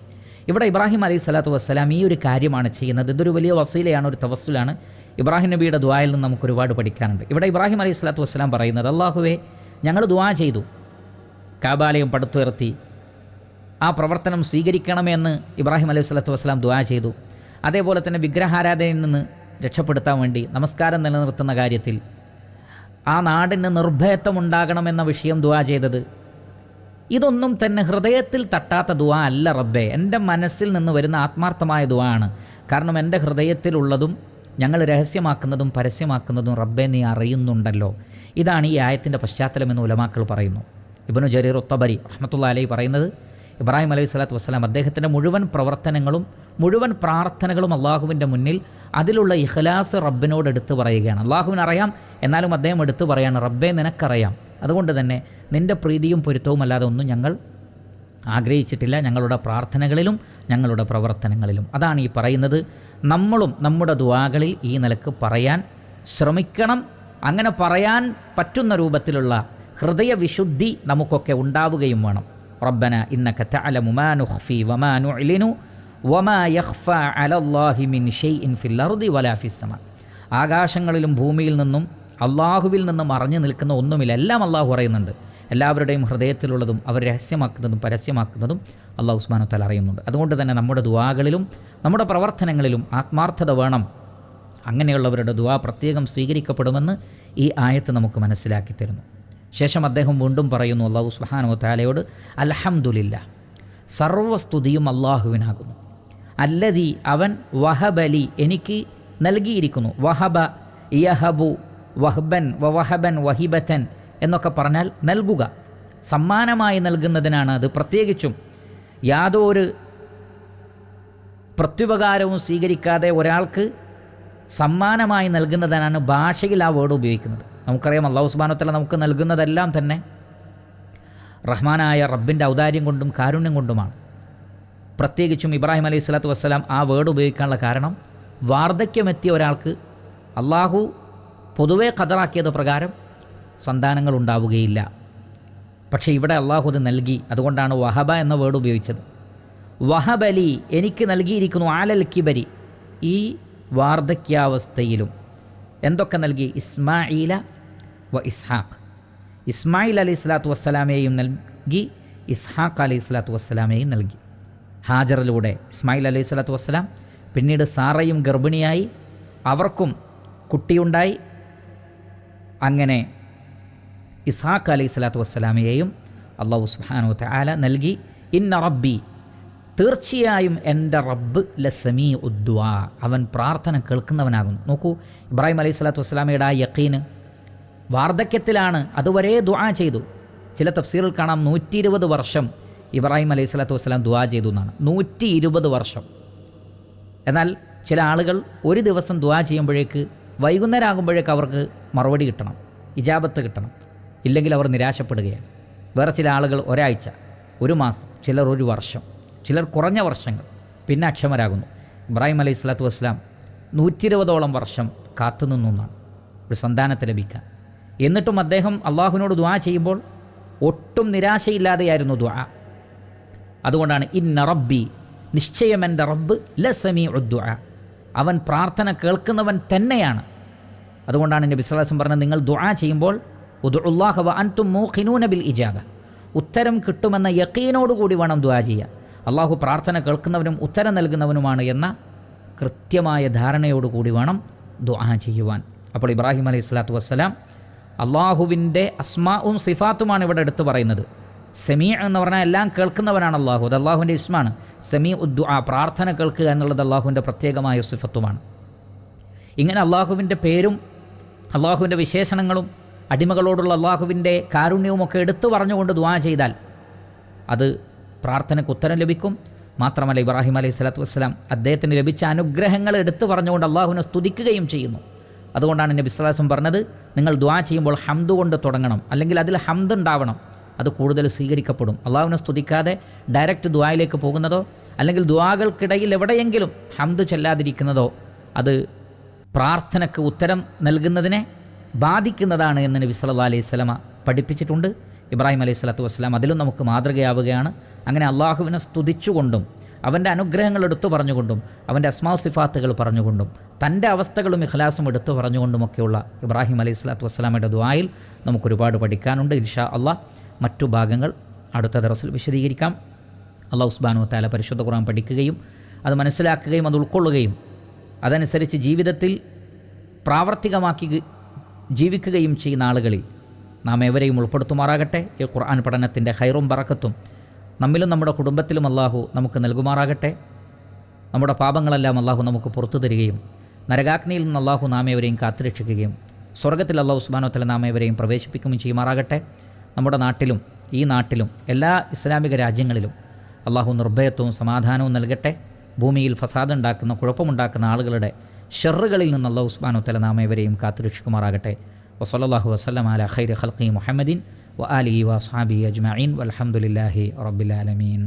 ഇവിടെ ഇബ്രാഹിം അലൈഹി സ്വലാത്തു വസ്സലാം ഈ ഒരു കാര്യമാണ് ചെയ്യുന്നത്. ഇതൊരു വലിയ വസീലയാണ്, ഒരു തവസ്സുലാണ്. ഇബ്രാഹിം നബിയുടെ ദുആയിൽ നിന്ന് നമുക്ക് ഒരുപാട് പഠിക്കാനുണ്ട്. ഇവിടെ ഇബ്രാഹിം അലൈഹി സ്വലാത്തു വസ്സലാം പറയുന്നത്, അല്ലാഹുവേ ഞങ്ങൾ ദുആ ചെയ്തു, കാബാലയം പടുത്തുയർത്തി, ആ പ്രവർത്തനം സ്വീകരിക്കണമെന്ന് ഇബ്രാഹിം അലൈഹി സ്വലാത്തു വസ്സലാം ദുആ ചെയ്തു. അതേപോലെ തന്നെ വിഗ്രഹാരാധനയിൽ നിന്ന് രക്ഷപ്പെടുത്താൻ വേണ്ടി നമസ്കാരം നിലനിർത്തുന്ന കാര്യത്തിൽ ആ നാടിന് നിർഭയത്വമുണ്ടാകണമെന്ന വിഷയം ദുആ ചെയ്തത്. ഇതൊന്നും തന്നെ ഹൃദയത്തിൽ തട്ടാത്ത ദുആ അല്ല റബ്ബേ, എൻ്റെ മനസ്സിൽ നിന്ന് വരുന്ന ആത്മാർത്ഥമായ ദുആ ആണ്. കാരണം എൻ്റെ ഹൃദയത്തിലുള്ളതും ഞങ്ങൾ രഹസ്യമാക്കുന്നതും പരസ്യമാക്കുന്നതും റബ്ബേ നീ അറിയുന്നുണ്ടല്ലോ. ഇതാണ് ഈ ആയത്തിൻ്റെ പശ്ചാത്തലമെന്ന് ഉലമാക്കൾ പറയുന്നു. ഇബ്നു ജരീർ അത്തബരി റഹ്മത്തുള്ളാഹി അലൈഹി പറയുന്നത്, ഇബ്രാഹിം അലൈഹി സ്വലാത്തു വസ്സലാം അദ്ദേഹത്തിൻ്റെ മുഴുവൻ പ്രവർത്തനങ്ങളും മുഴുവൻ പ്രാർത്ഥനകളും അള്ളാഹുവിൻ്റെ മുന്നിൽ അതിലുള്ള ഇഖ്ലാസ് റബ്ബിനോട് എടുത്തു പറയുകയാണ്. അള്ളാഹുവിനറിയാം, എന്നാലും അദ്ദേഹം എടുത്തു പറയാണ്, റബ്ബേ നിനക്കറിയാം, അതുകൊണ്ട് തന്നെ നിൻ്റെ പ്രീതിയും പൊരുത്തവും അല്ലാതെ ഒന്നും ഞങ്ങൾ ആഗ്രഹിച്ചിട്ടില്ല ഞങ്ങളുടെ പ്രാർത്ഥനകളിലും ഞങ്ങളുടെ പ്രവർത്തനങ്ങളിലും. അതാണ് ഈ പറയുന്നത്. നമ്മളും നമ്മുടെ ദുആകളിൽ ഈ നിലക്ക് പറയാൻ ശ്രമിക്കണം. അങ്ങനെ പറയാൻ പറ്റുന്ന രൂപത്തിലുള്ള ഹൃദയവിശുദ്ധി നമുക്കൊക്കെ ഉണ്ടാവുകയും വേണം. റബ്ബന ഇന്നക തഅലമു മാ നുഖ്ഫി വമാ നുഅ്ലിനു വമാ യഖ്ഫാ അലല്ലാഹി മിൻ ഷൈഇൻ ഫിൽ അർദി വലാ ഫിസ് സമാ. ആകാശങ്ങളിലും ഭൂമിയിൽ നിന്നും അള്ളാഹുവിൽ നിന്നും മറഞ്ഞു നിൽക്കുന്ന ഒന്നുമില്ല, എല്ലാം അള്ളാഹു അറിയുന്നുണ്ട്. എല്ലാവരുടെയും ഹൃദയത്തിലുള്ളതും അവർ രഹസ്യമാക്കുന്നതും പരസ്യമാക്കുന്നതും അള്ളാഹു സുബ്ഹാനഹു വ തആല അറിയുന്നുണ്ട്. അതുകൊണ്ട് തന്നെ നമ്മുടെ ദുആകളിലും നമ്മുടെ പ്രവർത്തനങ്ങളിലും ആത്മാർത്ഥത വേണം. അങ്ങനെയുള്ളവരുടെ ദുആ പ്രത്യേകം സ്വീകരിക്കപ്പെടുമെന്ന് ഈ ആയത്ത് നമുക്ക് മനസ്സിലാക്കി തരുന്നു. ശേഷം അദ്ദേഹം വീണ്ടും പറയുന്നു, അള്ളാഹു സുബ്ഹാനഹു വ തആലയോട്, അൽഹംദുലില്ലാഹ്, സർവ്വസ്തുതിയും അള്ളാഹുവിനാകുന്നു. അല്ലദീ, അവൻ, വഹബലി, എനിക്ക് നൽകിയിരിക്കുന്നു. വഹബ യഹബു വഹബൻ വവഹബൻ വഹിബത്തൻ എന്നൊക്കെ പറഞ്ഞാൽ നൽകുക, സമ്മാനമായി നൽകുന്നതിനാണ് അത്. പ്രത്യേകിച്ചും യാതൊരു പ്രത്യുപകാരവും സ്വീകരിക്കാതെ ഒരാൾക്ക് സമ്മാനമായി നൽകുന്നതിനാണ് ഭാഷയിൽ ആ വേർഡ് ഉപയോഗിക്കുന്നത്. നമുക്കറിയാം, അല്ലാഹു സുബ്ഹാനഹു വ തആല നമുക്ക് നൽകുന്നതെല്ലാം തന്നെ റഹ്മാനായ റബ്ബിൻ്റെ ഔദാര്യം കൊണ്ടും കാരുണ്യം കൊണ്ടുമാണ്. പ്രത്യേകിച്ചും ഇബ്രാഹിം അലൈഹി സ്വലാത്തു വസ്സലാം ആ വേർഡ് ഉപയോഗിക്കാനുള്ള കാരണം, വാർദ്ധക്യമെത്തിയ ഒരാൾക്ക് അള്ളാഹു പൊതുവേ ഖദറാക്കിയത് പ്രകാരം സന്താനങ്ങൾ ഉണ്ടാവുകയില്ല. പക്ഷേ ഇവിടെ അള്ളാഹു അത് നൽകി. അതുകൊണ്ടാണ് വഹബ എന്ന വേർഡ് ഉപയോഗിച്ചത്. വഹബലി, എനിക്ക് നൽകിയിരിക്കുന്നു, ആലൽ കിബരി, ഈ വാർദ്ധക്യാവസ്ഥയിലും എന്തൊക്കെ നൽകി? ഇസ്മാഈല വ ഇസ്ഹാഖ്, ഇസ്മായിൽ അലൈഹി സ്വലാത്തു വസ്സലാമയെയും നൽകി, ഇസ്ഹാഖ് അലൈഹി സ്വലാത്തു വസ്സലാമയെയും നൽകി. ഹാജറിലൂടെ ഇസ്മായിൽ അലൈഹി സ്വലാത്തു വസ്സലാം, പിന്നീട് സാറയും ഗർഭിണിയായി, അവർക്കും കുട്ടിയുണ്ടായി. അങ്ങനെ ഇസ്ഹാഖ് അലൈഹി സ്വലാത്തു വസ്സലാമയെയും അല്ലാഹു സുബ്ഹാനഹു വ തആല നൽകി. ഇന്ന റബ്ബി, തീർച്ചയായും എൻ്റെ റബ്ബ് ലസമീഉദ് ദുആ, അവൻ പ്രാർത്ഥന കേൾക്കുന്നവനാകുന്നു. നോക്കൂ, ഇബ്രാഹിം അലൈഹി സ്വലാത്തു വസ്സലാമയുടെ ആ യഖീന്, വാർദ്ധക്യത്തിലാണ്, അതുവരെ ദുആ ചെയ്തു. ചില തഫ്സീറിൽ കാണാം 120 വർഷം ഇബ്രാഹിം അലൈഹി സ്വലാത്തു വസ്സലാം ദുആ ചെയ്തു എന്നാണ്. 120 വർഷം. എന്നാൽ ചില ആളുകൾ ഒരു ദിവസം ദുആ ചെയ്യുമ്പോഴേക്ക് വൈകുന്നേരം ആകുമ്പോഴേക്ക് അവർക്ക് മറുപടി കിട്ടണം, ഇജാബത്ത് കിട്ടണം, ഇല്ലെങ്കിൽ അവർ നിരാശപ്പെടുകയാണ്. വേറെ ചില ആളുകൾ ഒരാഴ്ച, ഒരു മാസം, ചിലർ ഒരു വർഷം, ചിലർ കുറഞ്ഞ വർഷങ്ങൾ, പിന്നെ അക്ഷമരാകുന്നു. ഇബ്രാഹിം അലൈഹി സ്വലാത്തു വസ്സലാം 120ഓളം വർഷം കാത്തുനിന്നു എന്നാണ് ഒരു സന്താനത്തെ ലഭിക്കാൻ. എന്നിട്ടും അദ്ദേഹം അള്ളാഹുവിനോട് ദുആ ചെയ്യുമ്പോൾ ഒട്ടും നിരാശയില്ലാതെയായിരുന്നു ദുആ. അതുകൊണ്ടാണ് ഇന്ന റബ്ബി, നിശ്ചയം എൻ്റെ റബ്ബ് ലസമീഉദ് ദുആ, അവൻ പ്രാർത്ഥന കേൾക്കുന്നവൻ തന്നെയാണ്. അതുകൊണ്ടാണ് നബി സല്ലല്ലാഹു അലൈഹി വസല്ലം പറഞ്ഞത്, നിങ്ങൾ ദുആ ചെയ്യുമ്പോൾ ഉദ്ഉല്ലാഹ വ അൻതും മൂഖിനൂന ബിൽ ഇജാബ, ഉത്തരം കിട്ടുമെന്ന യഖീനോടുകൂടി വേണം ദുആ ചെയ്യാൻ. അള്ളാഹു പ്രാർത്ഥന കേൾക്കുന്നവനും ഉത്തരം നൽകുന്നവനുമാണ് എന്ന കൃത്യമായ ധാരണയോടുകൂടി വേണം ദുആ ചെയ്യുവാൻ. അപ്പോൾ ഇബ്രാഹിം അലൈഹി സ്വലാത്തു വസ്സലാം അള്ളാഹുവിൻ്റെ അസ്മാഉം സിഫാത്തുമാണ് ഇവിടെ എടുത്തു പറയുന്നത്. സമീ എന്ന് പറഞ്ഞാൽ എല്ലാം കേൾക്കുന്നവനാണ് അള്ളാഹു, അത് അള്ളാഹുവിൻ്റെ ഇസ്മാണ്. സമീഉദ് ദുആ, പ്രാർത്ഥന കേൾക്കുക എന്നുള്ളത് അള്ളാഹുവിൻ്റെ പ്രത്യേകമായ സിഫത്തുമാണ്. ഇങ്ങനെ അള്ളാഹുവിൻ്റെ പേരും അള്ളാഹുവിൻ്റെ വിശേഷണങ്ങളും അടിമകളോടുള്ള അള്ളാഹുവിൻ്റെ കാരുണ്യവുമൊക്കെ എടുത്തു പറഞ്ഞുകൊണ്ട് ദുആ ചെയ്താൽ അത് പ്രാർത്ഥനയ്ക്ക് ഉത്തരം ലഭിക്കും. മാത്രമല്ല, ഇബ്രാഹിം അലൈഹി സ്വലാത്തു വസ്സലാം അദ്ദേഹത്തിന് ലഭിച്ച അനുഗ്രഹങ്ങൾ എടുത്തു പറഞ്ഞുകൊണ്ട് അള്ളാഹുവിനെ സ്തുതിക്കുകയും ചെയ്യുന്നു. അതുകൊണ്ടാണ് നബി സല്ലല്ലാഹു അലൈഹി വസല്ലം പറഞ്ഞത്, നിങ്ങൾ ദുആ ചെയ്യുമ്പോൾ ഹംദ് കൊണ്ട് തുടങ്ങണം, അല്ലെങ്കിൽ അതിൽ ഹംദ് ഉണ്ടാവണം, അത് കൂടുതൽ സ്വീകരിക്കപ്പെടും. അള്ളാഹുവിനെ സ്തുതിക്കാതെ ഡയറക്റ്റ് ദുആയിലേക്ക് പോകുന്നതോ അല്ലെങ്കിൽ ദുആകൾക്കിടയിൽ എവിടെയെങ്കിലും ഹംദ് ചെല്ലാതിരിക്കുന്നതോ അത് പ്രാർത്ഥനയ്ക്ക് ഉത്തരം നൽകുന്നതിനെ ബാധിക്കുന്നതാണ് എന്ന് നബി സല്ലല്ലാഹു അലൈഹി വസല്ലം പഠിപ്പിച്ചിട്ടുണ്ട്. ഇബ്രാഹിം അലൈഹി സ്വലാത്തു വസ്സലാം അതിലും നമുക്ക് മാതൃകയാവുകയാണ്. അങ്ങനെ അള്ളാഹുവിനെ സ്തുതിച്ചുകൊണ്ടും അവൻ്റെ അനുഗ്രഹങ്ങൾ എടുത്തു പറഞ്ഞുകൊണ്ടും അവൻ്റെ അസ്മാഉ സിഫാത്തുകൾ പറഞ്ഞുകൊണ്ടും തൻ്റെ അവസ്ഥകളും ഇഖ്ലാസും എടുത്തു പറഞ്ഞുകൊണ്ടുമൊക്കെയുള്ള ഇബ്രാഹിം അലൈഹി സ്വലാത്തു വസ്സലാമയുടെ ദുആയിൽ നമുക്കൊരുപാട് പഠിക്കാനുണ്ട്. ഇൻഷാ അള്ളാഹ് മറ്റു ഭാഗങ്ങൾ അടുത്ത ദർസിൽ വിശദീകരിക്കാം. അല്ലാഹു സുബ്ഹാനഹു വ തആല പരിശുദ്ധ ഖുർആൻ പഠിക്കുകയും അത് മനസ്സിലാക്കുകയും അത് ഉൾക്കൊള്ളുകയും അതനുസരിച്ച് ജീവിതത്തിൽ പ്രാവർത്തികമാക്കി ജീവിക്കുകയും ചെയ്യുന്ന ആളുകളിൽ നാം എവരെയും ഉൾപ്പെടുത്തുമാറാകട്ടെ. ഈ ഖുർആൻ പഠനത്തിൻ്റെ ഖൈറും ബറക്കത്തും നമ്മിലും നമ്മുടെ കുടുംബത്തിലും അല്ലാഹു നമുക്ക് നൽകുമാറാകട്ടെ. നമ്മുടെ പാപങ്ങളെല്ലാം അല്ലാഹു നമുക്ക് പുറത്തു തരികയും നരകാഗ്നിയിൽ നിന്ന് അല്ലാഹു നാം എവരെയും കാത്തുരക്ഷിക്കുകയും സ്വർഗ്ഗത്തിൽ അല്ലാഹു സുബ്ഹാനഹു വ തആല നാം എവരെയും പ്രവേശിപ്പിക്കുകയും ചെയ്യുമാറാകട്ടെ. നമ്മുടെ നാട്ടിലും ഈ നാട്ടിലും എല്ലാ ഇസ്ലാമിക രാജ്യങ്ങളിലും അല്ലാഹു നിർഭയത്വവും സമാധാനവും നൽകട്ടെ. ഭൂമിയിൽ ഫസാദ് ഉണ്ടാക്കുന്ന കുഴപ്പമുണ്ടാക്കുന്ന ആളുകളുടെ ഷർറുകളിൽ നിന്ന് അല്ലാഹു സുബ്ഹാനഹു വ തആല നാം എവരെയും കാത്തുരക്ഷിക്കുമാറാകട്ടെ. വസല്ലല്ലാഹു വസല്ലമ അലാ ഖൈരി ഖൽഖി മുഹമ്മദിൻ വ ആലിഹി വ അസ്ഹാബിഹി അജ്മഈൻ വൽഹംദുലില്ലാഹി റബ്ബിൽ ആലമീൻ.